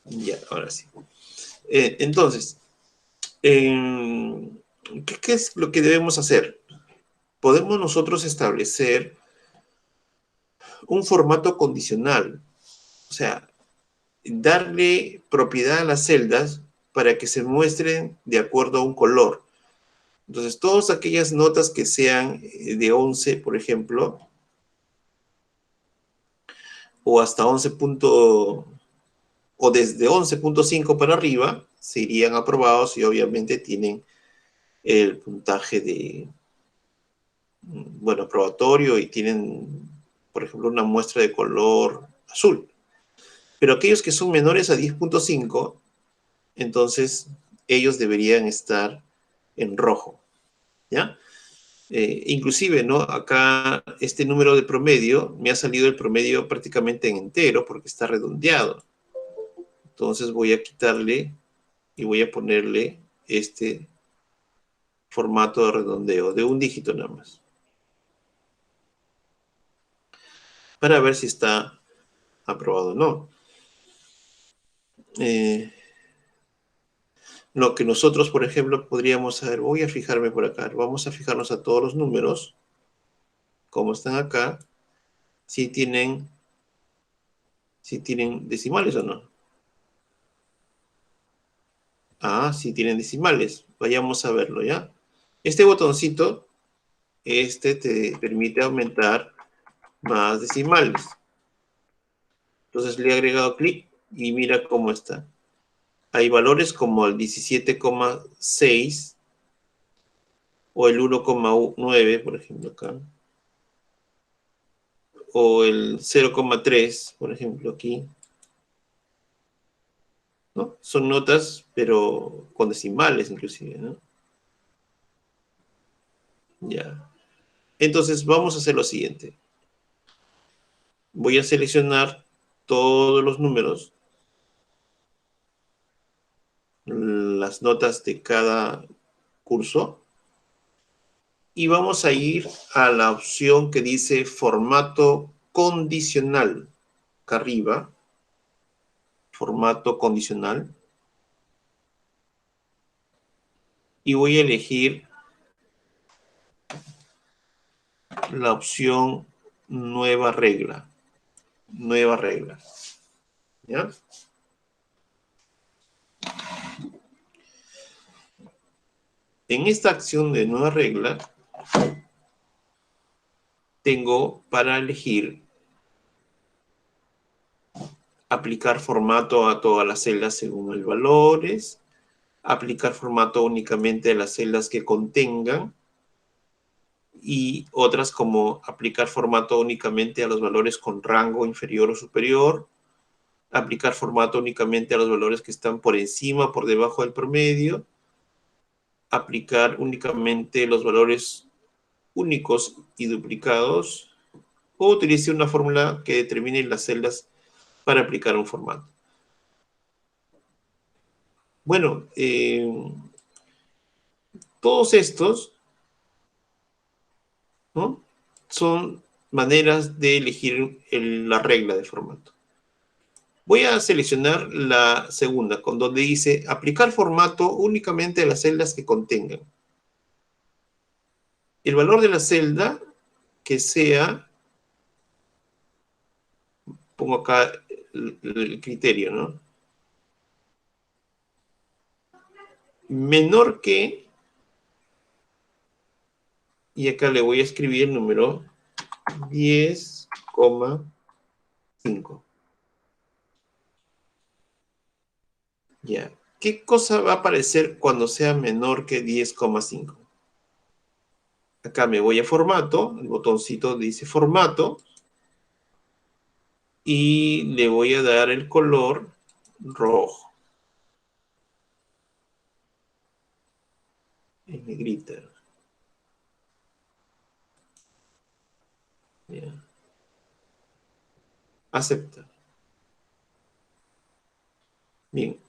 Ya, ahora sí. Entonces, ¿qué es lo que debemos hacer? Podemos nosotros establecer un formato condicional, o sea, darle propiedad a las celdas para que se muestren de acuerdo a un color. Entonces, todas aquellas notas que sean de 11, por ejemplo, o hasta 11. O desde 11.5 para arriba, serían aprobados y obviamente tienen el puntaje de, bueno, aprobatorio y tienen, por ejemplo, una muestra de color azul. Pero aquellos que son menores a 10.5, entonces ellos deberían estar en rojo, ¿ya? Inclusive, ¿no? Acá este número de promedio, me ha salido el promedio prácticamente en entero porque está redondeado. Entonces voy a quitarle y voy a ponerle este formato de redondeo de un dígito nada más. Para ver si está aprobado o no. Lo que nosotros, por ejemplo, podríamos saber, voy a fijarme por acá, vamos a fijarnos a todos los números, como están acá, si tienen decimales o no. Ah, sí tienen decimales. Vayamos a verlo, ¿ya? Este botoncito, te permite aumentar más decimales. Entonces le he agregado clic y mira cómo está. Hay valores como el 17,6 o el 1,9, por ejemplo, acá. O el 0,3, por ejemplo, aquí. ¿No? Son notas, pero con decimales inclusive, ¿no? Ya. Entonces vamos a hacer lo siguiente. Voy a seleccionar todos los números, las notas de cada curso, y vamos a ir a la opción que dice formato condicional, acá arriba, formato condicional, y voy a elegir la opción nueva regla, ¿ya? En esta acción de nueva regla, tengo para elegir aplicar formato a todas las celdas según el valores, aplicar formato únicamente a las celdas que contengan, y otras como aplicar formato únicamente a los valores con rango inferior o superior, aplicar formato únicamente a los valores que están por encima o por debajo del promedio, aplicar únicamente los valores únicos y duplicados, o utilice una fórmula que determine las celdas para aplicar un formato. Bueno, todos estos, ¿no?, son maneras de elegir la regla de formato. Voy a seleccionar la segunda, con donde dice aplicar formato únicamente a las celdas que contengan. El valor de la celda que sea, pongo acá el criterio, ¿no?, menor que, y acá le voy a escribir el número 10,5. Ya. ¿Qué cosa va a aparecer cuando sea menor que 10,5? Acá me voy a formato, el botoncito dice formato, y le voy a dar el color rojo. En negrita. Ya. Acepta. Bien.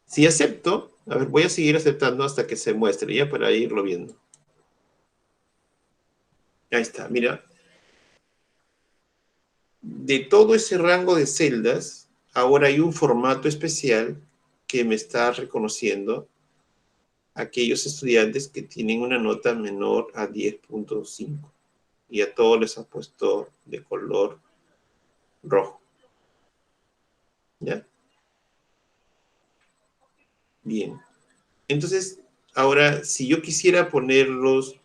Si acepto, a ver, voy a seguir aceptando hasta que se muestre, ya para irlo viendo. Ahí está, mira. De todo ese rango de celdas, ahora hay un formato especial que me está reconociendo aquellos estudiantes que tienen una nota menor a 10.5 y a todos les ha puesto de color rojo. ¿Ya? Bien. Entonces, ahora, si yo quisiera ponerlos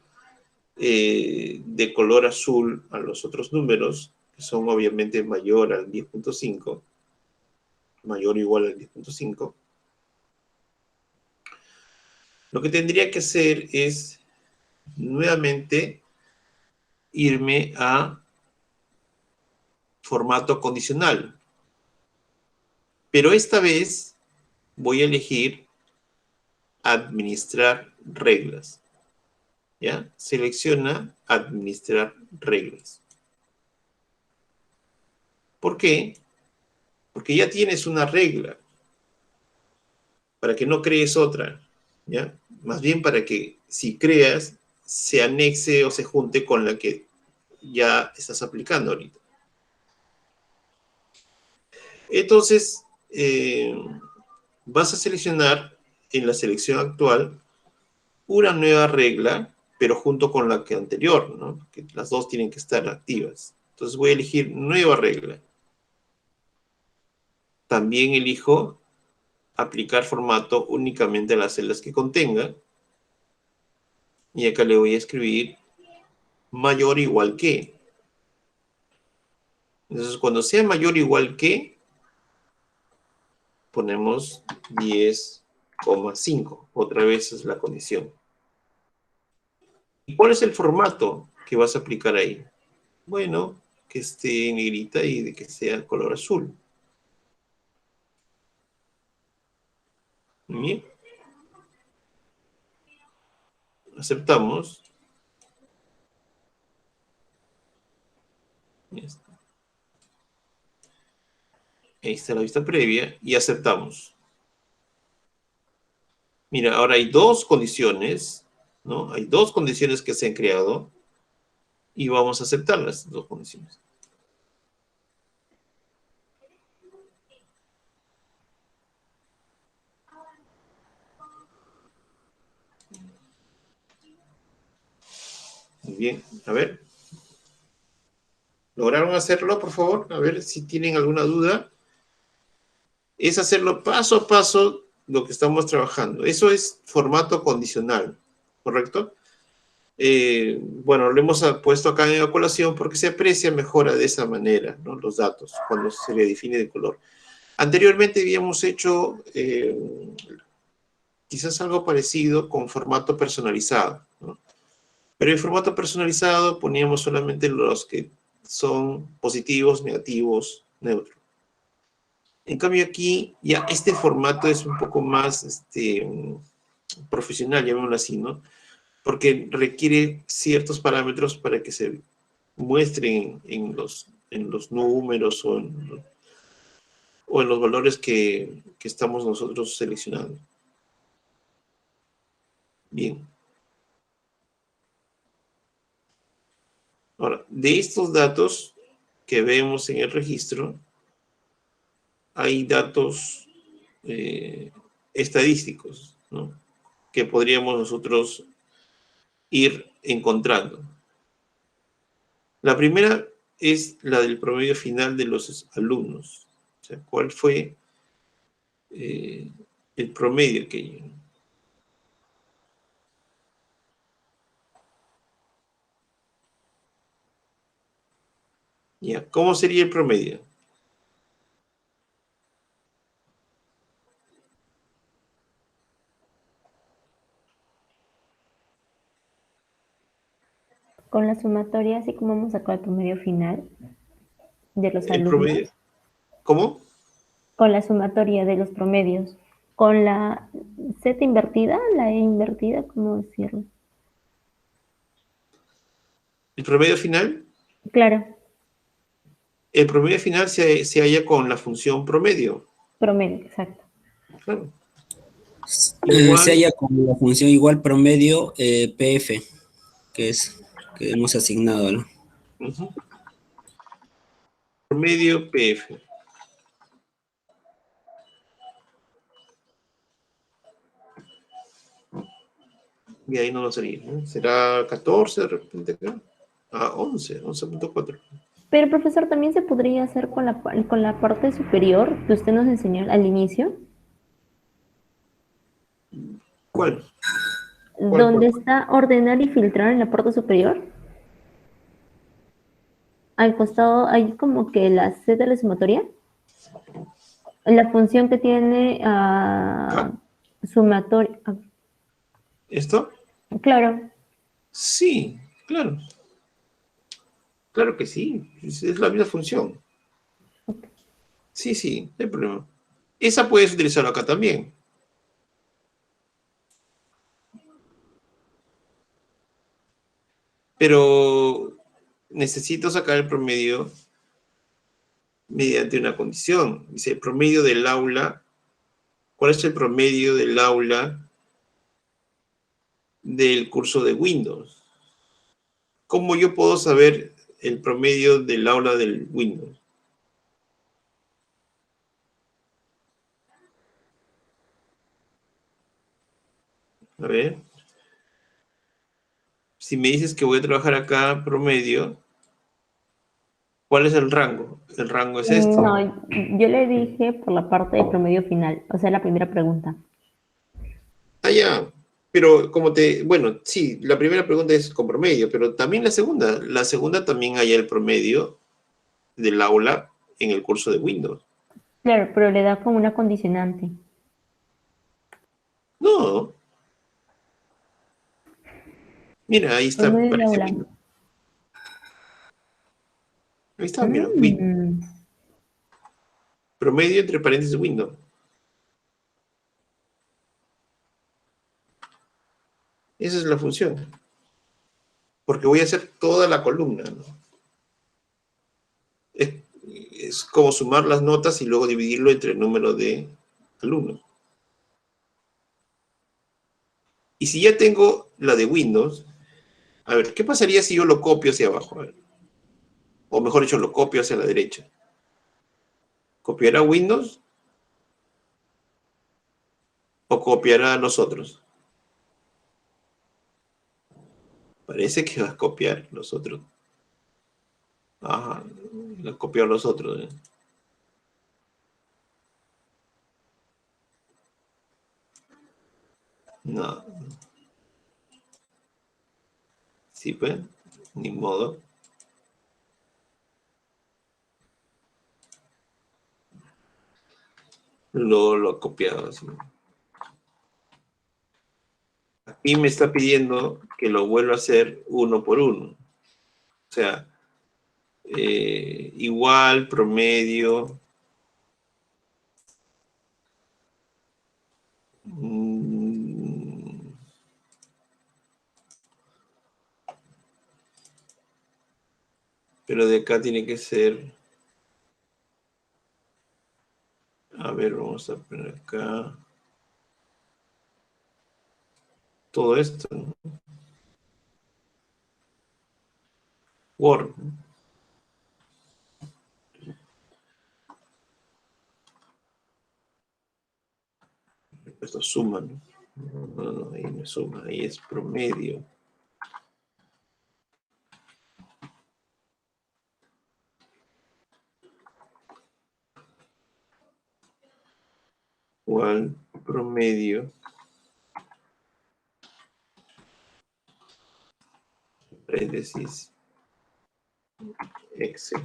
de color azul a los otros números, que son obviamente mayor al 10.5, mayor o igual al 10.5, lo que tendría que hacer es nuevamente irme a formato condicional. Pero esta vez voy a elegir administrar reglas. ¿Ya? Selecciona administrar reglas. ¿Por qué? Porque ya tienes una regla. Para que no crees otra. ¿Ya? Más bien para que si creas, se anexe o se junte con la que ya estás aplicando ahorita. Entonces, vas a seleccionar en la selección actual una nueva regla, pero junto con la que anterior, ¿no? Que las dos tienen que estar activas. Entonces voy a elegir nueva regla. También elijo aplicar formato únicamente a las celdas que contenga. Y acá le voy a escribir mayor o igual que. Entonces cuando sea mayor o igual que, ponemos 10,5. Otra vez es la condición. ¿Y cuál es el formato que vas a aplicar ahí? Bueno, que esté en negrita y de que sea color azul. Bien. Aceptamos. Ahí está la vista previa y aceptamos. Mira, ahora hay dos condiciones, ¿no? Hay dos condiciones que se han creado y vamos a aceptar las dos condiciones. Muy bien, a ver. ¿Lograron hacerlo, por favor? A ver si tienen alguna duda. Es hacerlo paso a paso lo que estamos trabajando. Eso es formato condicional, ¿correcto? Bueno, lo hemos puesto acá en evacuación porque se aprecia mejor de esa manera, ¿no? Los datos, cuando se le define de color. Anteriormente habíamos hecho quizás algo parecido con formato personalizado, ¿no? Pero en formato personalizado poníamos solamente los que son positivos, negativos, neutros. En cambio aquí ya este formato es un poco más profesional, llamémoslo así, ¿no? Porque requiere ciertos parámetros para que se muestren en los números o en los valores que estamos nosotros seleccionando. Bien. Ahora, de estos datos que vemos en el registro, hay datos estadísticos, ¿no? Que podríamos nosotros ir encontrando. La primera es la del promedio final de los alumnos. O sea, ¿cuál fue el promedio que... Ya, ¿cómo sería el promedio? Con la sumatoria, así como hemos sacado el promedio final de los El alumnos, promedio. ¿Cómo? con la sumatoria de los promedios, con la Z invertida, la E invertida, ¿cómo decirlo? ¿El promedio final? Claro, El promedio final se halla con la función promedio. promedio, exacto. Claro. Se Igual, halla con la función igual promedio PF, que hemos asignado, ¿no? ujú, promedio PF. Y ahí no va a salir, ¿no? Será 14 de repente acá. Ah, 11, 11.4. Pero profesor, también se podría hacer con la parte superior que usted nos enseñó al inicio, ¿Cuál? donde está ordenar y filtrar en la parte superior. Al costado hay como que la Z de la sumatoria, la función que tiene ¿Acá? sumatoria. ¿Esto? Claro, Sí, claro. Claro que sí. Es la misma función. Sí, sí, no hay problema. Esa puedes utilizarla acá también. Pero necesito sacar el promedio mediante una condición. Dice, el promedio del aula. ¿Cuál es el promedio del aula del curso de Windows? ¿Cómo yo puedo saber el promedio del aula del Windows? A ver. Si me dices que voy a trabajar acá promedio, ¿cuál es el rango? El rango es este. no, yo le dije por la parte de promedio final, o sea, la primera pregunta. Ah, ya. Pero como bueno, sí, la primera pregunta es con promedio, pero también la segunda. La segunda también hay el promedio del aula en el curso de Windows. Claro, pero le da como una condicionante. No, mira, ahí está, Promedio del parece aula. Windows. Ahí está, mira, Mm, promedio entre paréntesis Windows. Esa es la función. Porque voy a hacer toda la columna, ¿no? Es como sumar las notas y luego dividirlo entre el número de alumnos. Y si ya tengo la de Windows, a ver, ¿qué pasaría si yo lo copio hacia abajo? A ver. O mejor dicho, lo copio hacia la derecha. ¿Copiará Windows o copiará a nosotros? Parece que va a copiar los otros. Ajá, lo copió a los otros. No, sí, pues, ni modo. Lo ha copiado así. Aquí me está pidiendo que lo vuelva a hacer uno por uno. O sea, igual, promedio. mm, pero de acá tiene que ser. A ver, vamos a poner acá. Todo esto, ¿no? Word. Esto suma, ¿no? No, ahí no es suma, ahí es promedio. Igual promedio. Paréntesis. Excel.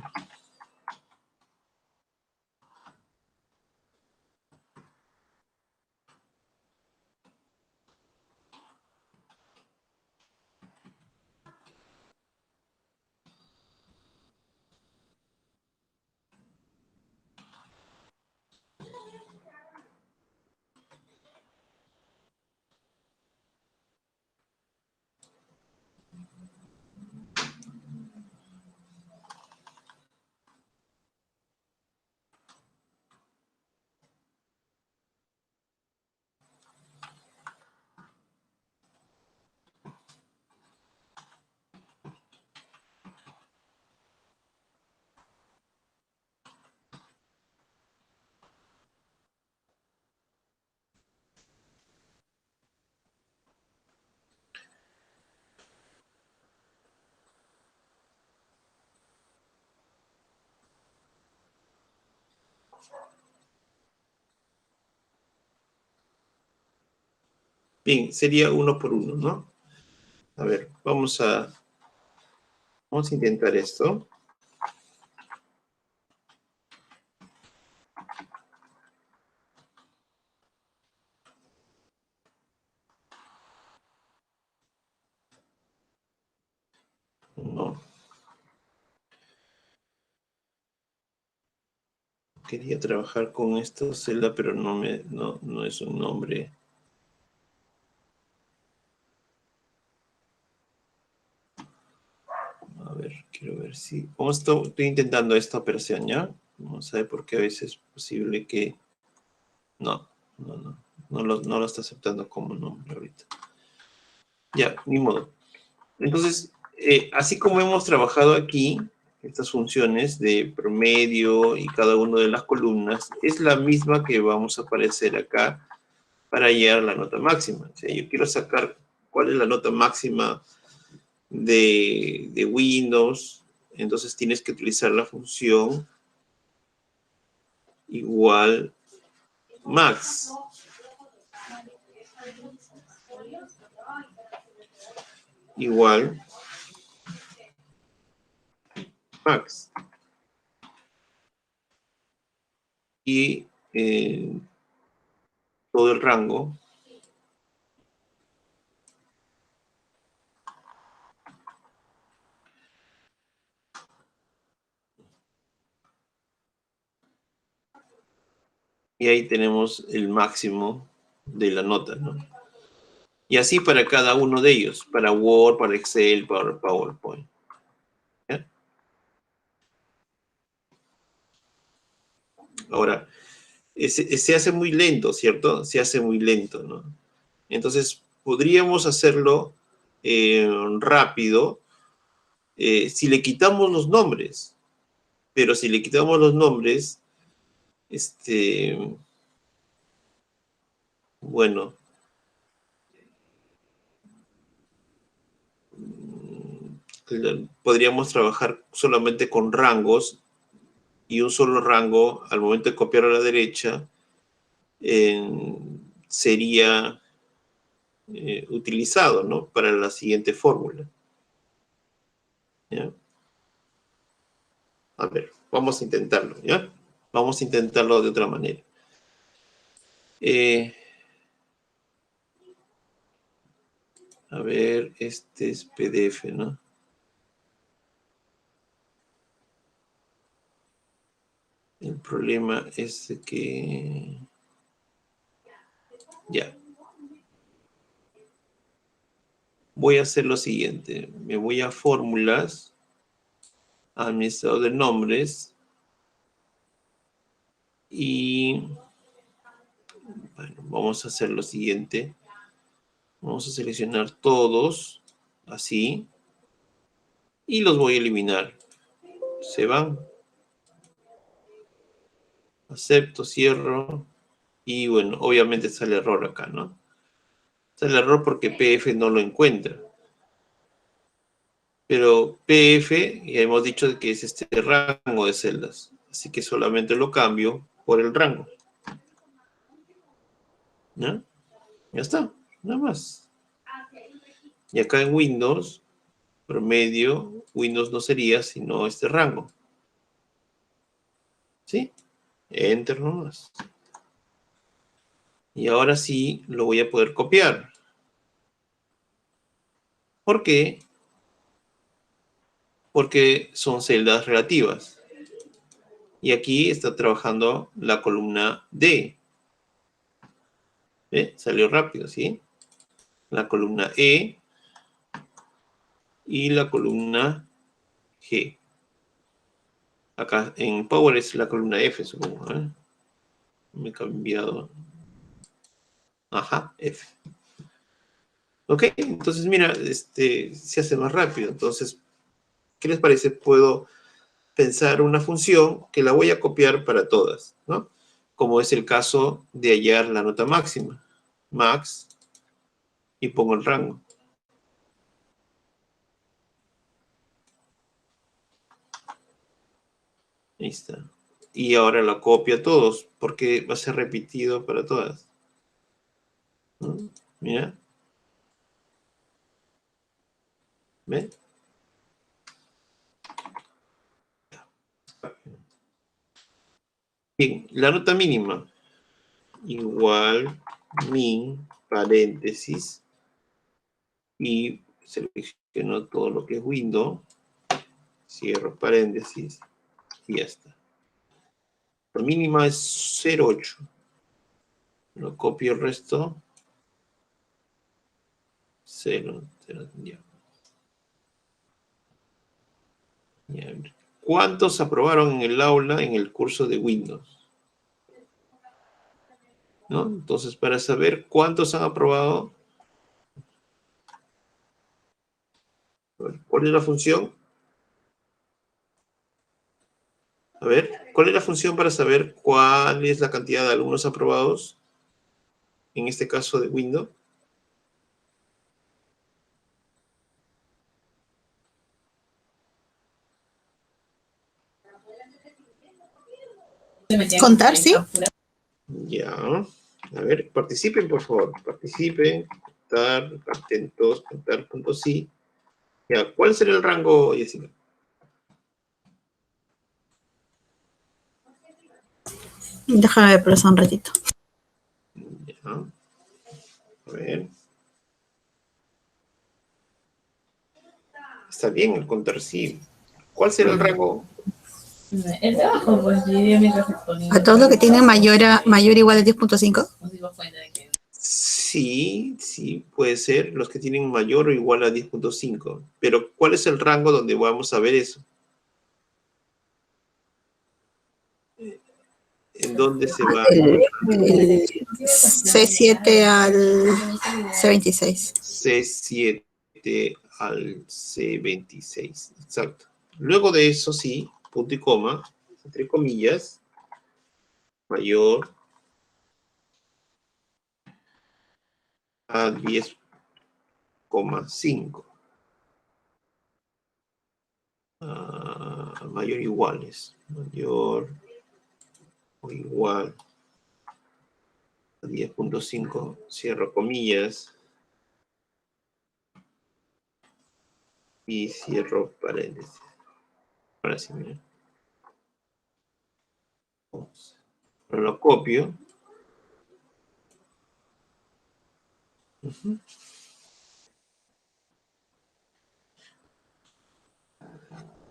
Bien, sería uno por uno, ¿no? A ver, vamos a intentar esto. No. Quería trabajar con esta celda, pero no es un nombre. A ver, quiero ver si... estoy intentando esta operación, ¿ya? Vamos a ver por qué a veces es posible que... No lo está aceptando como nombre ahorita. Ya, ni modo. Entonces, así como hemos trabajado aquí, estas funciones de promedio y cada una de las columnas, es la misma que vamos a aparecer acá para hallar la nota máxima. O sea, yo quiero sacar cuál es la nota máxima de Windows, entonces tienes que utilizar la función igual max. Igual max. Y todo el rango y ahí tenemos el máximo de la nota, ¿no? Y así para cada uno de ellos, para Word, para Excel, para PowerPoint. ¿Ya? Ahora, se hace muy lento, ¿cierto? Se hace muy lento, ¿no? Entonces, podríamos hacerlo rápido si le quitamos los nombres. Pero si le quitamos los nombres, bueno, podríamos trabajar solamente con rangos y un solo rango al momento de copiar a la derecha sería utilizado, ¿no? Para la siguiente fórmula. ¿Ya? A ver, vamos a intentarlo, ¿ya? Vamos a intentarlo de otra manera. A ver, este es PDF, ¿no? El problema es que... Ya. Voy a hacer lo siguiente. Me voy a fórmulas, administrador de nombres, y bueno, vamos a hacer lo siguiente. Vamos a seleccionar todos, así, y los voy a eliminar. Se van. Acepto, cierro, y bueno, obviamente sale error acá, ¿no? Sale error porque PF no lo encuentra. Pero PF, ya hemos dicho que es este rango de celdas, así que solamente lo cambio por el rango. ¿Ya? Ya está, nada más. Y acá en Windows, promedio, Windows no sería sino este rango. ¿Sí? Enter nomás. Y ahora sí lo voy a poder copiar. ¿Por qué? Porque son celdas relativas. Y aquí está trabajando la columna D. ¿Ve? Salió rápido, ¿sí? La columna E y la columna G. Acá en Power es la columna F, supongo. ¿Eh? Me he cambiado. Ajá, F. Ok, entonces mira, se hace más rápido. Entonces, ¿qué les parece? Puedo pensar una función que la voy a copiar para todas, ¿no? Como es el caso de hallar la nota máxima. Max, y pongo el rango. Ahí está. Y ahora lo copio a todos, porque va a ser repetido para todas. ¿No? Mira. ¿Ven? Bien, la nota mínima. Igual, min, paréntesis, y selecciono todo lo que es window, cierro paréntesis, y ya está. La mínima es 0,8. Lo copio el resto. 0, 0, ya. Ya. ¿Cuántos aprobaron en el aula en el curso de Windows? ¿No? Entonces, para saber cuántos han aprobado, ¿cuál es la función? A ver, ¿cuál es la función para saber cuál es la cantidad de alumnos aprobados? En este caso de Windows. ¿Contar, sí? Ya. A ver, participen, por favor. Participen. Contar, atentos, contar, punto sí. Ya, ¿cuál será el rango, Jessica? Déjame ver, profesor, un ratito. Ya. A ver. Está bien el contar sí. ¿Cuál será el rango? El trabajo, pues, dividido mientras exponía. ¿A todos los que tienen mayor o igual a 10.5? Sí, sí, puede ser. Los que tienen mayor o igual a 10.5. Pero, ¿cuál es el rango donde vamos a ver eso? ¿En dónde se va? El C7 al C26. C7 al C26. Exacto. Luego de eso, sí, punto y coma, entre comillas, mayor a 10,5. Mayor iguales. Mayor o igual a 10.5. Cierro comillas. Y cierro paréntesis. Ahora sí, mira. Ahora lo copio.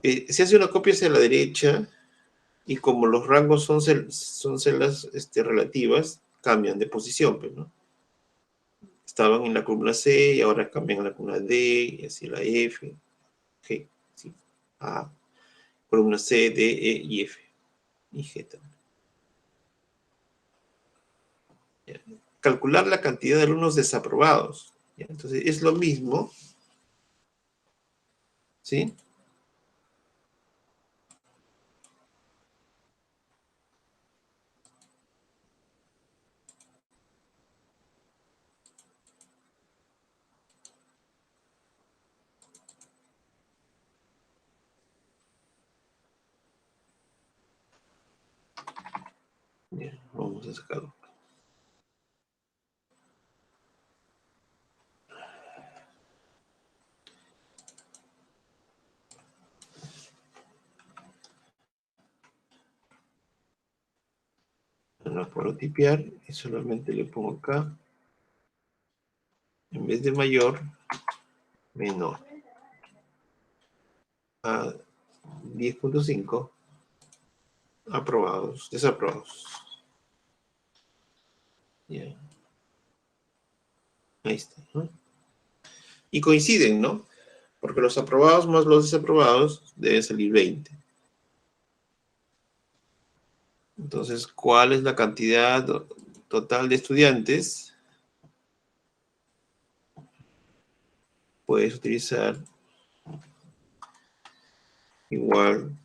Se hace una copia hacia la derecha y como los rangos son celdas relativas, cambian de posición, pues, ¿no? Estaban en la columna C y ahora cambian a la columna D y así la F, G, sí, A, columna C, D, E y F y G también. Ya. Calcular la cantidad de alumnos desaprobados. ¿Ya? Entonces es lo mismo, ¿sí? Ya, vamos a sacarlo. No puedo tipear y solamente le pongo acá, en vez de mayor, menor a 10.5, aprobados, desaprobados. Ya. Ahí está, ¿no? Y coinciden, ¿no? Porque los aprobados más los desaprobados deben salir 20. Entonces, ¿cuál es la cantidad total de estudiantes? Puedes utilizar igual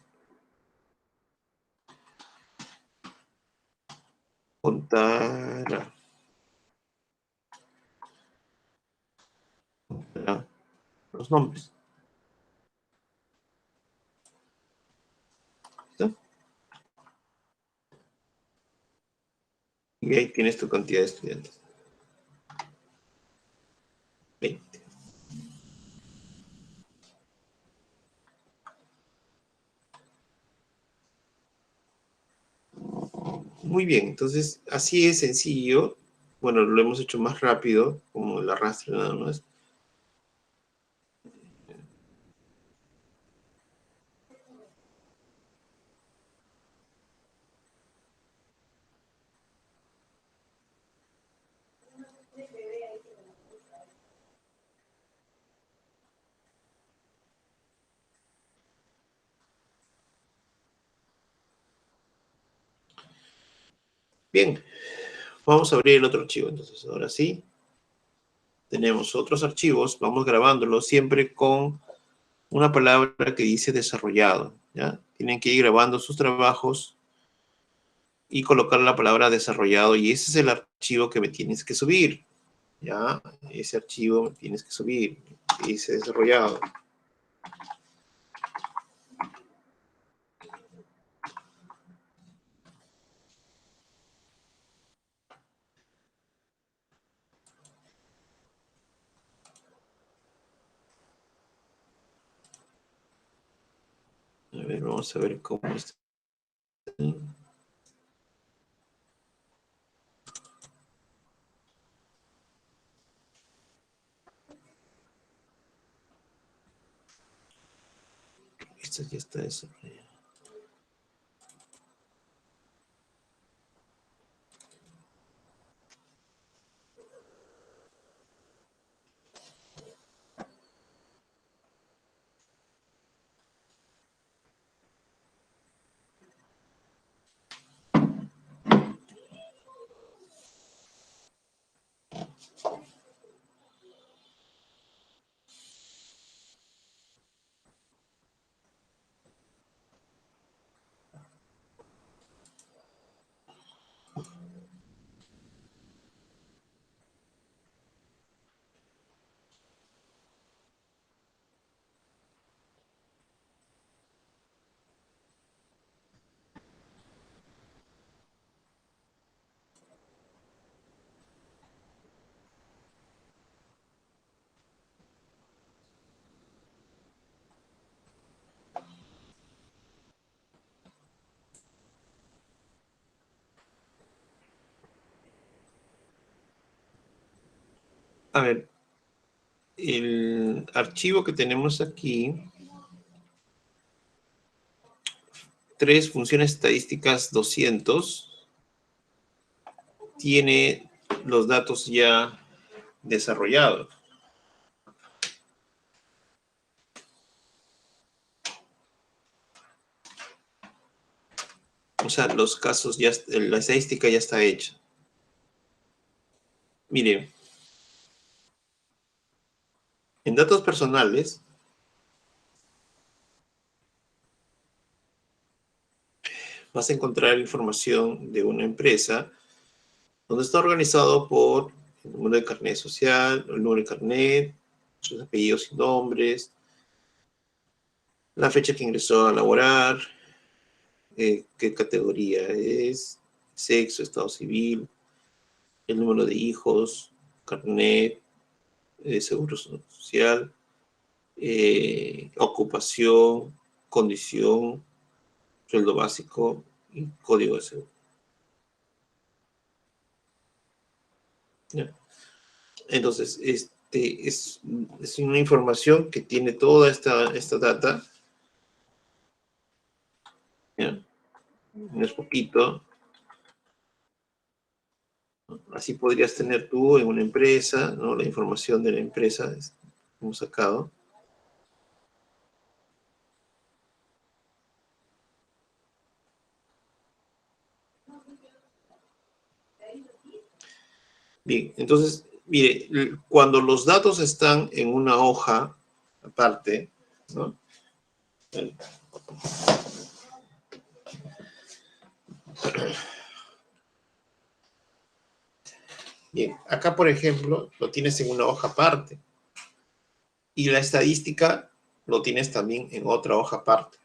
contar los nombres. ¿Listo? Y ahí tienes tu cantidad de estudiantes. 20. Muy bien, entonces así es sencillo. Bueno, lo hemos hecho más rápido, como el arrastre nada más. Bien, vamos a abrir el otro archivo. Entonces, ahora sí, tenemos otros archivos. Vamos grabándolos siempre con una palabra que dice desarrollado, ¿ya? Tienen que ir grabando sus trabajos y colocar la palabra desarrollado. Y ese es el archivo que me tienes que subir, ¿ya? Ese archivo me tienes que subir. Dice desarrollado. A ver, vamos a ver cómo está. Esto ya está desarrollado. A ver, el archivo que tenemos aquí, 3 funciones estadísticas 200, tiene los datos ya desarrollados. O sea, los casos ya, la estadística ya está hecha. Mire, en datos personales, vas a encontrar información de una empresa donde está organizado por el número de carnet social, el número de carnet, sus apellidos y nombres, la fecha que ingresó a laborar, qué categoría es, sexo, estado civil, el número de hijos, carnet, seguro social, ocupación, condición, sueldo básico y código de seguro. ¿Ya? Entonces, es una información que tiene toda esta data. ¿Ya? No es poquito. Así podrías tener tú en una empresa, ¿no? La información de la empresa hemos sacado. Bien, entonces, mire, cuando los datos están en una hoja aparte, ¿no? Bien, acá, por ejemplo, lo tienes en una hoja aparte. Y la estadística lo tienes también en otra hoja aparte.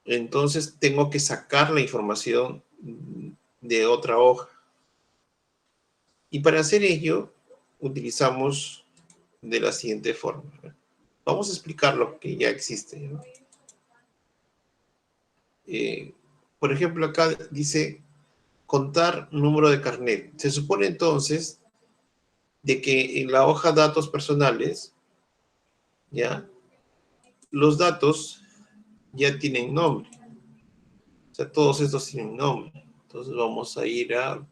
Entonces, tengo que sacar la información de otra hoja. Y para hacer ello, utilizamos de la siguiente forma. Vamos a explicar lo que ya existe, ¿no? Por ejemplo, acá dice contar número de carnet. Se supone entonces de que en la hoja datos personales, ¿ya? Los datos ya tienen nombre. O sea, todos estos tienen nombre. Entonces vamos a ir a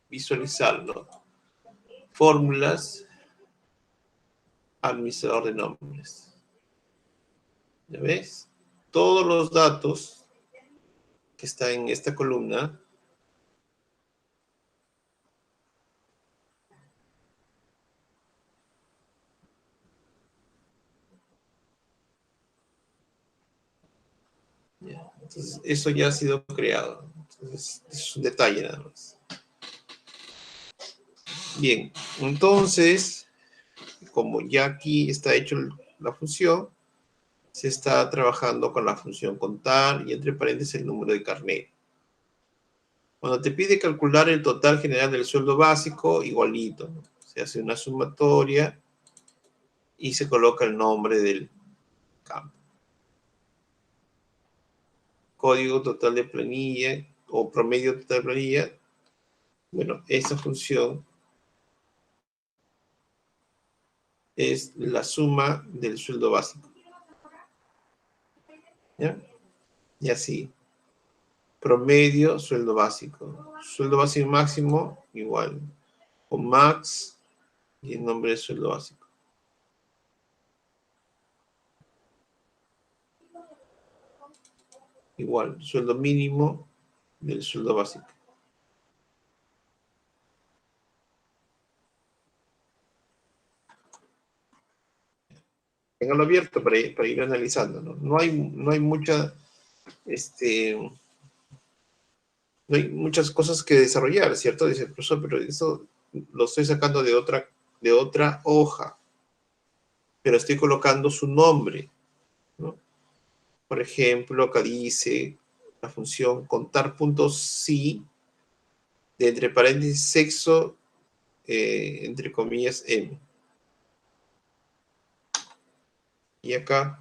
visualizarlo. Fórmulas, administrador de nombres. ¿Ya ves? Todos los datos que están en esta columna ya. Entonces, eso ya ha sido creado. Entonces, es un detalle nada más. Bien, entonces, como ya aquí está hecho la función, se está trabajando con la función contar y entre paréntesis el número de carnet. Cuando te pide calcular el total general del sueldo básico, igualito, ¿no? Se hace una sumatoria y se coloca el nombre del campo. Código total de planilla o promedio total de planilla. Bueno, esa función es la suma del sueldo básico. ¿Ya? Y así. Promedio, sueldo básico. Sueldo básico máximo, igual. O max y el nombre de sueldo básico. Igual, sueldo mínimo del sueldo básico. Téngalo abierto para ir analizando, ¿no? No hay mucha, no hay muchas cosas que desarrollar, ¿cierto? Dice el profesor, pero eso lo estoy sacando de otra hoja, pero estoy colocando su nombre, ¿no? Por ejemplo, acá dice la función contar.si de entre paréntesis sexo, entre comillas, m. Y acá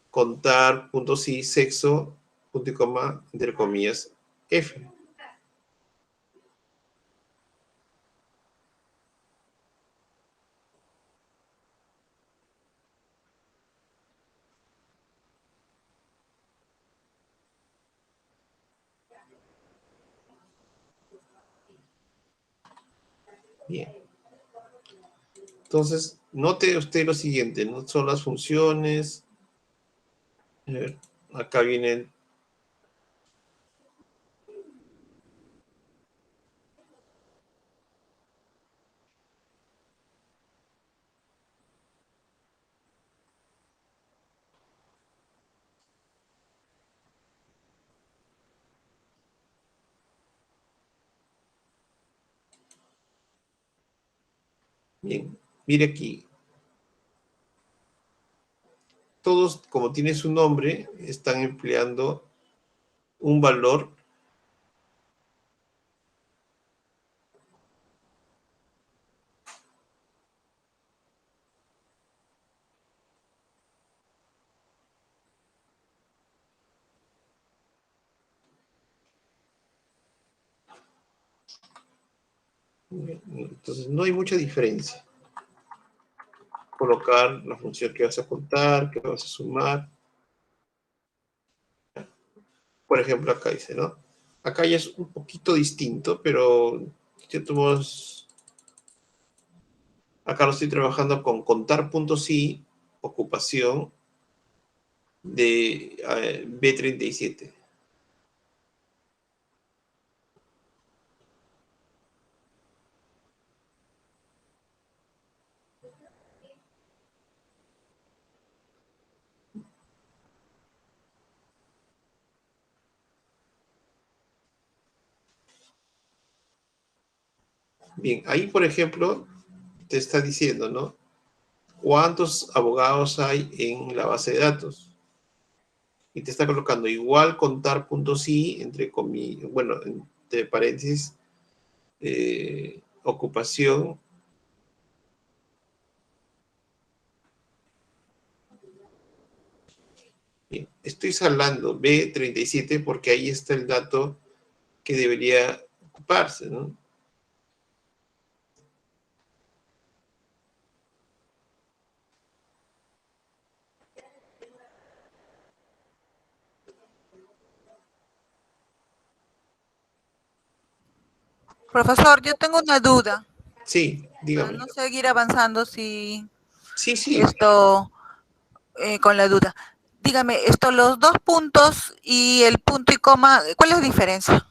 contar.si sexo, punto y coma, entre comillas, f. Bien. Entonces, note usted lo siguiente, no son las funciones. A ver, acá vienen. Bien, mire aquí. Todos, como tiene su nombre, están empleando un valor entonces no hay mucha diferencia. Colocar la función que vas a contar, que vas a sumar. Por ejemplo, acá dice, ¿no? Acá ya es un poquito distinto, pero acá lo estoy trabajando con contar.si, ocupación de B37. Bien, ahí por ejemplo te está diciendo, ¿no? ¿Cuántos abogados hay en la base de datos? y te está colocando igual contar punto sí, entre comillas, bueno, entre paréntesis, ocupación. Bien, estoy salando B37 porque ahí está el dato que debería ocuparse, ¿no? Profesor, yo tengo una duda. Sí, Para dígame. no seguir avanzando si Sí, sí. esto con la duda. Dígame, los 2 puntos y el punto y coma, ¿cuál es la diferencia?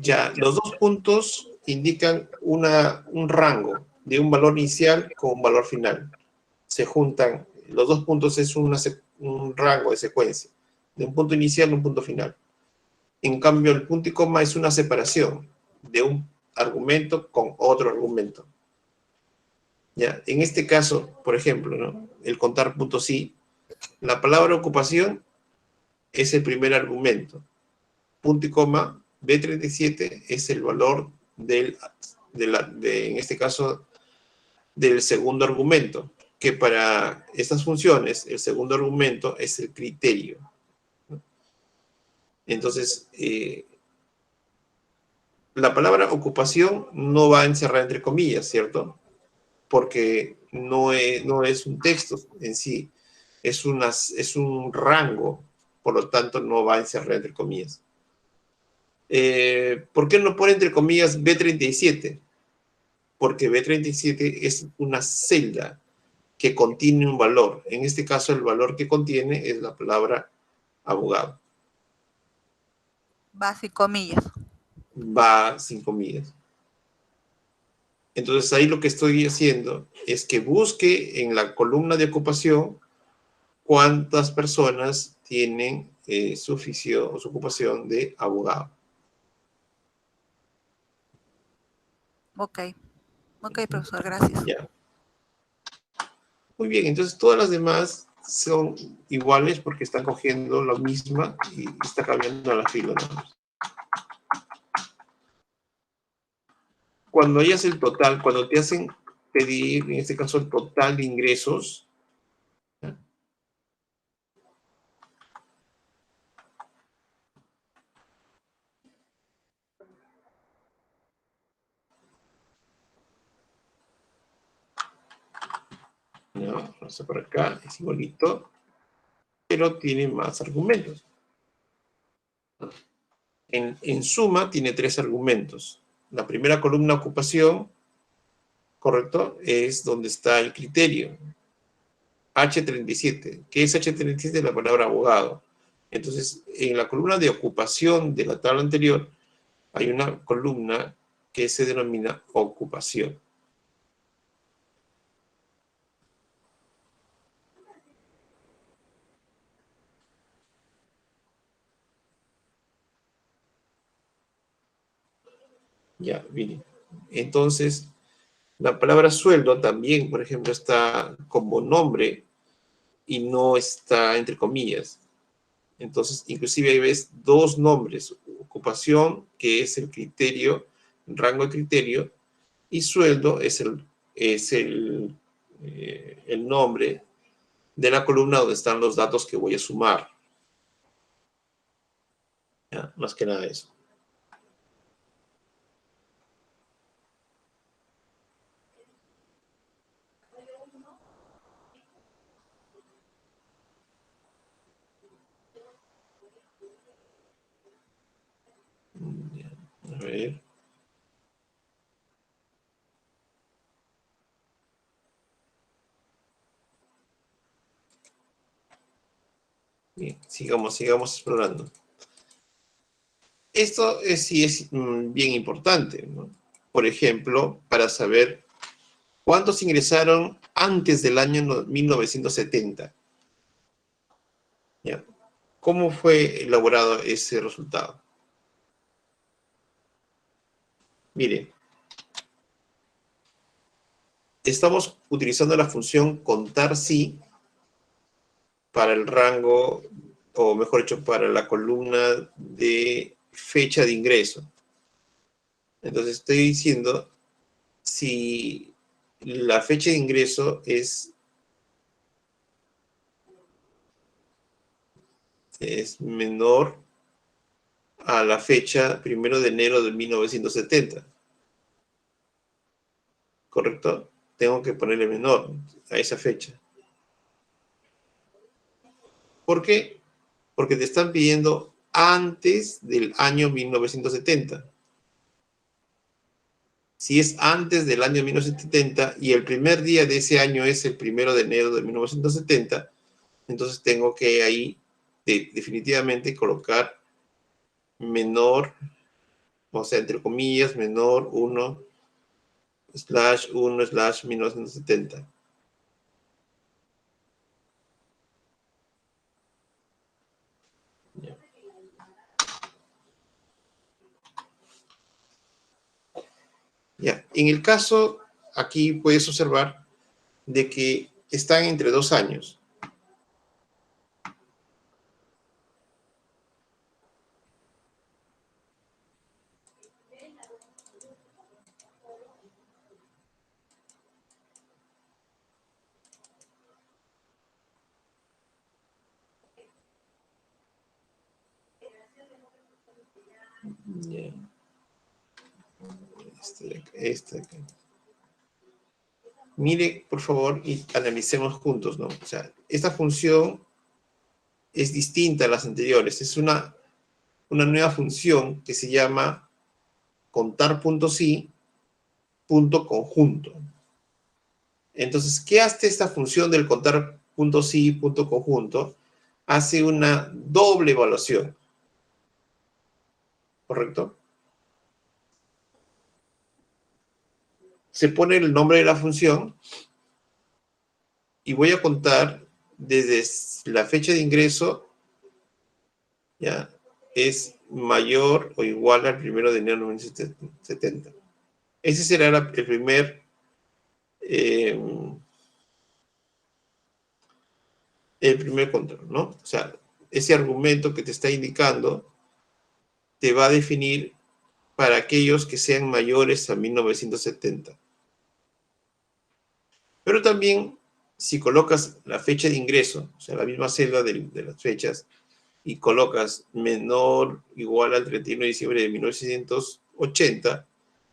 Ya, los 2 puntos indican un rango de un valor inicial con un valor final. Se juntan, los 2 puntos es un rango de secuencia, de un punto inicial a un punto final. En cambio, el punto y coma es una separación de un argumento con otro argumento. Ya, en este caso, por ejemplo, ¿no? El contar puntos sí, la palabra ocupación es el primer argumento. Punto y coma, B37 es el valor en este caso, del segundo argumento, que para estas funciones, el segundo argumento es el criterio. Entonces, la palabra ocupación no va a encerrar entre comillas, ¿cierto? Porque no es un texto en sí, es un rango, por lo tanto no va a encerrar entre comillas. ¿Por qué no pone entre comillas B37? Porque B37 es una celda que contiene un valor. En este caso, el valor que contiene es la palabra abogado. Va sin comillas. Va sin comillas. Entonces, ahí lo que estoy haciendo es que busque en la columna de ocupación cuántas personas tienen su oficio o su ocupación de abogado. Ok, profesor, gracias. Ya. Muy bien, entonces todas las demás son iguales porque están cogiendo la misma y está cambiando la fila. ¿No? Cuando hayas el total, cuando te hacen pedir, en este caso, el total de ingresos, ¿no? Vamos a por acá, es igualito, pero tiene más argumentos. En suma tiene 3 argumentos. La primera columna, ocupación, ¿correcto? Es donde está el criterio. H37. ¿Qué es H37? La palabra abogado. Entonces, en la columna de ocupación de la tabla anterior, hay una columna que se denomina ocupación. Ya, bien. Entonces, la palabra sueldo también, por ejemplo, está como nombre y no está entre comillas. Entonces, inclusive ahí ves 2 nombres. Ocupación, que es el criterio, rango de criterio, y sueldo es el nombre de la columna donde están los datos que voy a sumar. ¿Ya? Más que nada eso. A ver. Bien, sigamos explorando. Esto sí es bien importante, ¿no? Por ejemplo, para saber cuántos ingresaron antes del año 1970. ¿Ya? ¿Cómo fue elaborado ese resultado? Mire, estamos utilizando la función contar sí para el rango, o mejor dicho, para la columna de fecha de ingreso. Entonces estoy diciendo si la fecha de ingreso es menor a la fecha 1 de enero de 1970. ¿Correcto? Tengo que ponerle menor a esa fecha. ¿Por qué? Porque te están pidiendo antes del año 1970. Si es antes del año 1970 y el primer día de ese año es el 1 de enero de 1970, entonces tengo que ahí definitivamente colocar menor, o sea, entre comillas, menor 1/1/1970. Ya, en el caso, aquí puedes observar de que están entre 2 años. Ya. Este de acá. Mire, por favor, y analicemos juntos, ¿no? O sea, esta función es distinta a las anteriores. Es una nueva función que se llama contar puntos y punto conjunto. Entonces, ¿qué hace esta función del contar puntos y punto conjunto? Hace una doble evaluación. ¿Correcto? Se pone el nombre de la función y voy a contar desde la fecha de ingreso, ya, es mayor o igual al 1 de enero de 1970. Ese será el primer control, ¿no? O sea, ese argumento que te está indicando te va a definir para aquellos que sean mayores a 1970. Pero también, si colocas la fecha de ingreso, o sea, la misma celda de las fechas, y colocas menor o igual al 31 de diciembre de 1980,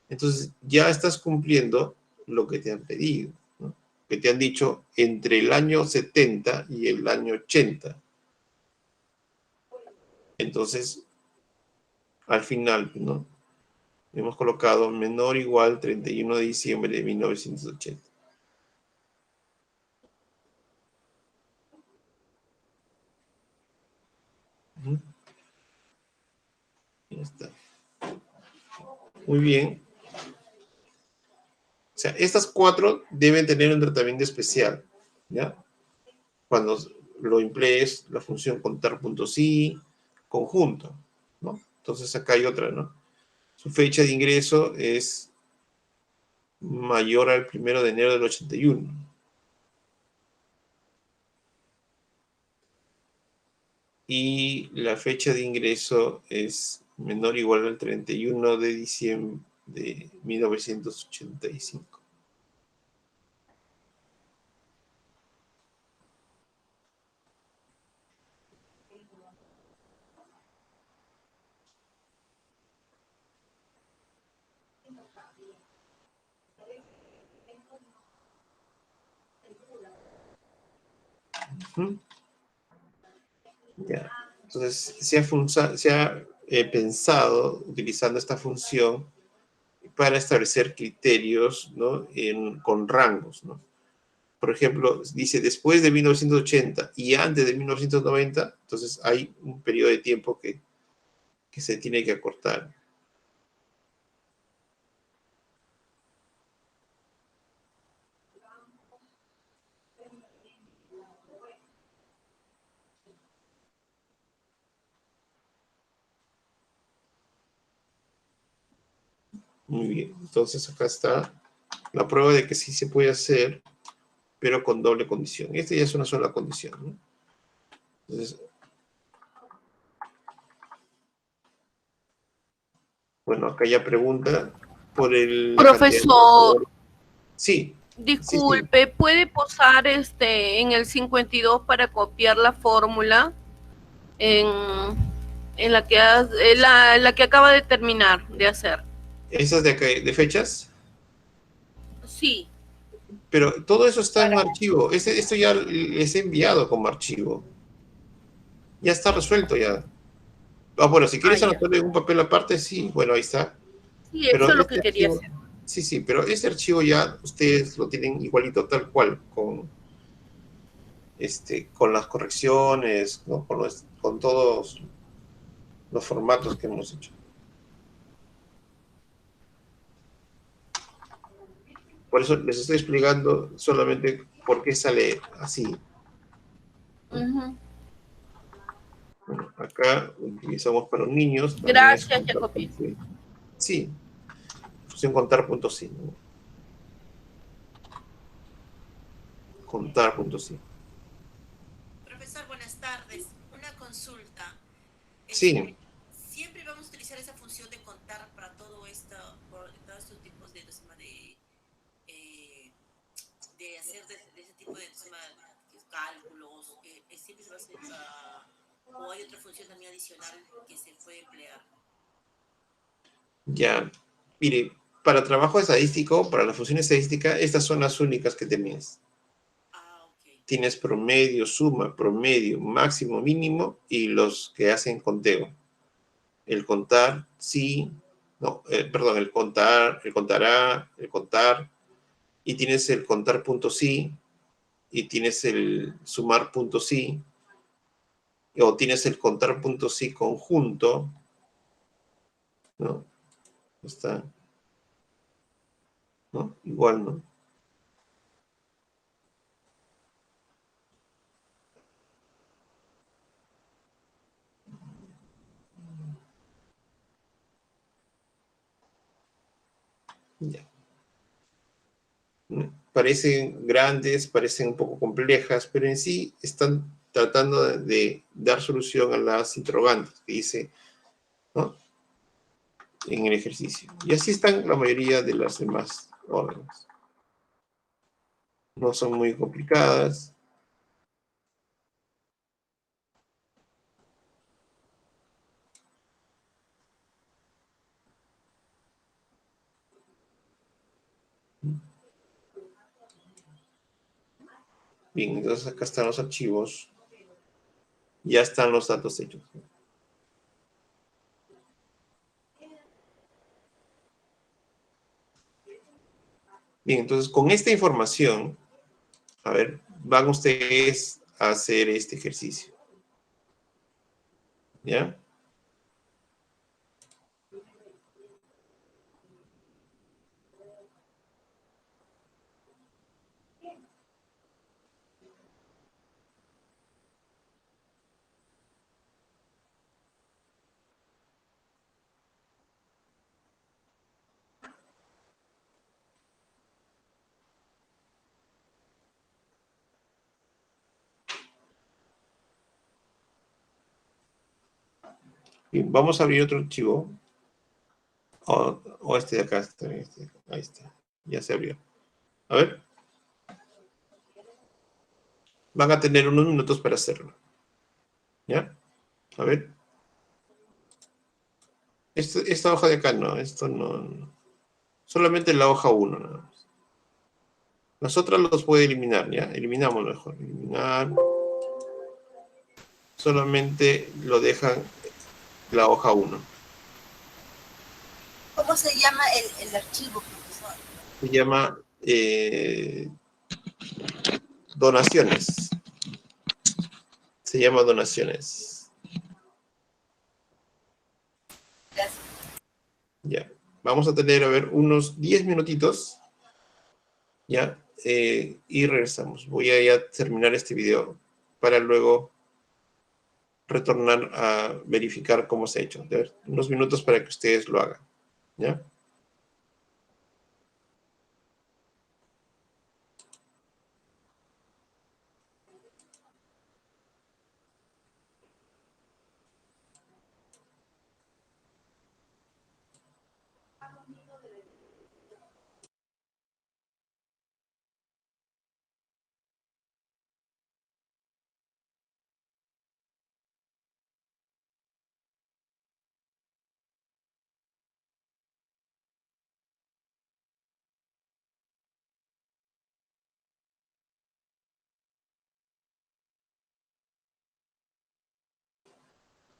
entonces ya estás cumpliendo lo que te han pedido, ¿no? Que te han dicho entre el año 70 y el año 80. Entonces, al final, ¿no? Hemos colocado menor o igual 31 de diciembre de 1980. Ya está. Muy bien. O sea, estas 4 deben tener un tratamiento especial, ¿ya? Cuando lo emplees la función contar puntos y conjunto, ¿no? Entonces acá hay otra, ¿no? Su fecha de ingreso es mayor al 1 de enero del 81. Y la fecha de ingreso es menor o igual al 31 de diciembre de 1985. Ya. Entonces, se ha pensado utilizando esta función para establecer criterios, ¿no? Con rangos, ¿no? Por ejemplo, dice después de 1980 y antes de 1990, entonces hay un periodo de tiempo que se tiene que acortar. Muy bien, entonces acá está la prueba de que sí se puede hacer, pero con doble condición. Esta ya es una sola condición, ¿no? Entonces, bueno, acá ya pregunta por la cantidad de Profesor, Sí, sí. disculpe, ¿puede posar en el 52 para copiar la fórmula en, en la que la que acaba de terminar de hacer? ¿Esas de acá, de fechas? Sí. Pero todo eso está en un archivo. Esto ya les he enviado como archivo. Ya está resuelto ya. Bueno, si quieres Ya. anotarlo en un papel aparte, sí, bueno, ahí está. Sí, Pero eso es lo este que quería archivo, hacer. sí, pero este archivo ya ustedes lo tienen igualito tal cual, con las correcciones, ¿no? Con todos los formatos que hemos hecho. Por eso les estoy explicando solamente por qué sale así. Ujú. Bueno, acá utilizamos para los niños. También es Gracias, contar Jacobi. punto sí. Sí, función contar punto sí, ¿no? Contar punto sí. Profesor, buenas tardes. Una consulta. Sí, ¿Siempre vamos a utilizar esa función de contar para todo esto, por todos estos tipos de hacer de ese tipo de cálculos? ¿Siempre se va a hacer, o hay otra función también adicional que se puede emplear? ya. Mire, para trabajo estadístico, para la función estadística, estas son las únicas que tienes. Tienes promedio, suma, promedio, máximo, mínimo y los que hacen conteo. El contar, sí, no, perdón, el contar, el contará, el contar, y tienes el contar punto sí, y tienes el sumar punto sí, o tienes el contar punto sí conjunto, ¿no? Está, ¿no? Igual, ¿no? Ya. Parecen grandes, parecen un poco complejas, pero en sí están tratando de dar solución a las interrogantes que dice, ¿no? En el ejercicio. Y así están la mayoría de las demás órdenes. No son muy complicadas. Bien, entonces acá están los archivos. Ya están los datos hechos. Bien, entonces con esta información, a ver, van ustedes a hacer este ejercicio. ¿Ya? Bien, vamos a abrir otro archivo. O este de acá. Ahí está. Ya se abrió. A ver. Van a tener unos minutos para hacerlo. ¿Ya? A ver. Esta hoja de acá no. Esto no. Solamente la hoja 1. Nada más. Las otras los puede eliminar. ¿Ya? Eliminamos mejor. Eliminar. Solamente lo dejan la hoja 1. ¿Cómo se llama el archivo, profesor? Se llama donaciones. Se llama donaciones. Gracias. Ya. Vamos a tener, a ver, unos 10 minutitos. Ya. Y regresamos. Voy a ya terminar este video para luego retornar a verificar cómo se ha hecho. De ver, unos minutos para que ustedes lo hagan. ¿Ya?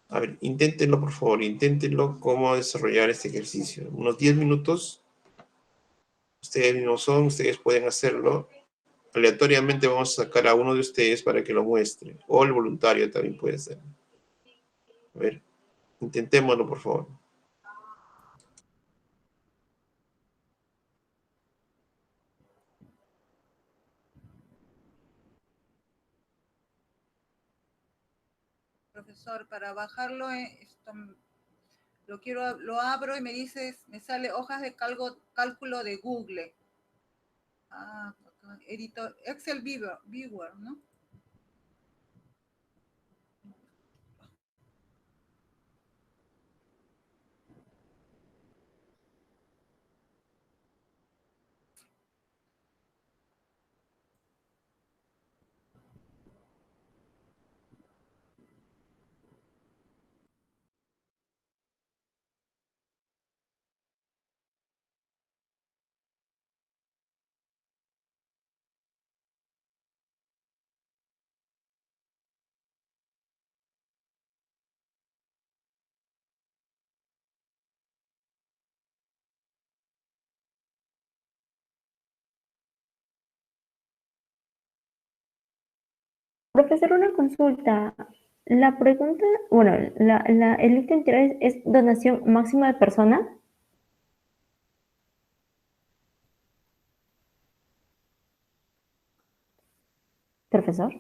A ver, inténtenlo, por favor, inténtenlo cómo desarrollar este ejercicio. Unos 10 minutos. Ustedes mismos son, ustedes pueden hacerlo. Aleatoriamente vamos a sacar a uno de ustedes para que lo muestre. O el voluntario también puede ser. A ver, intentémoslo, por favor. Profesor, para bajarlo, lo abro y me sale hojas de cálculo de Google. Editor, Excel Viewer, ¿no? Profesor, una consulta. La pregunta, bueno, el ítem anterior es donación máxima de persona. Profesor.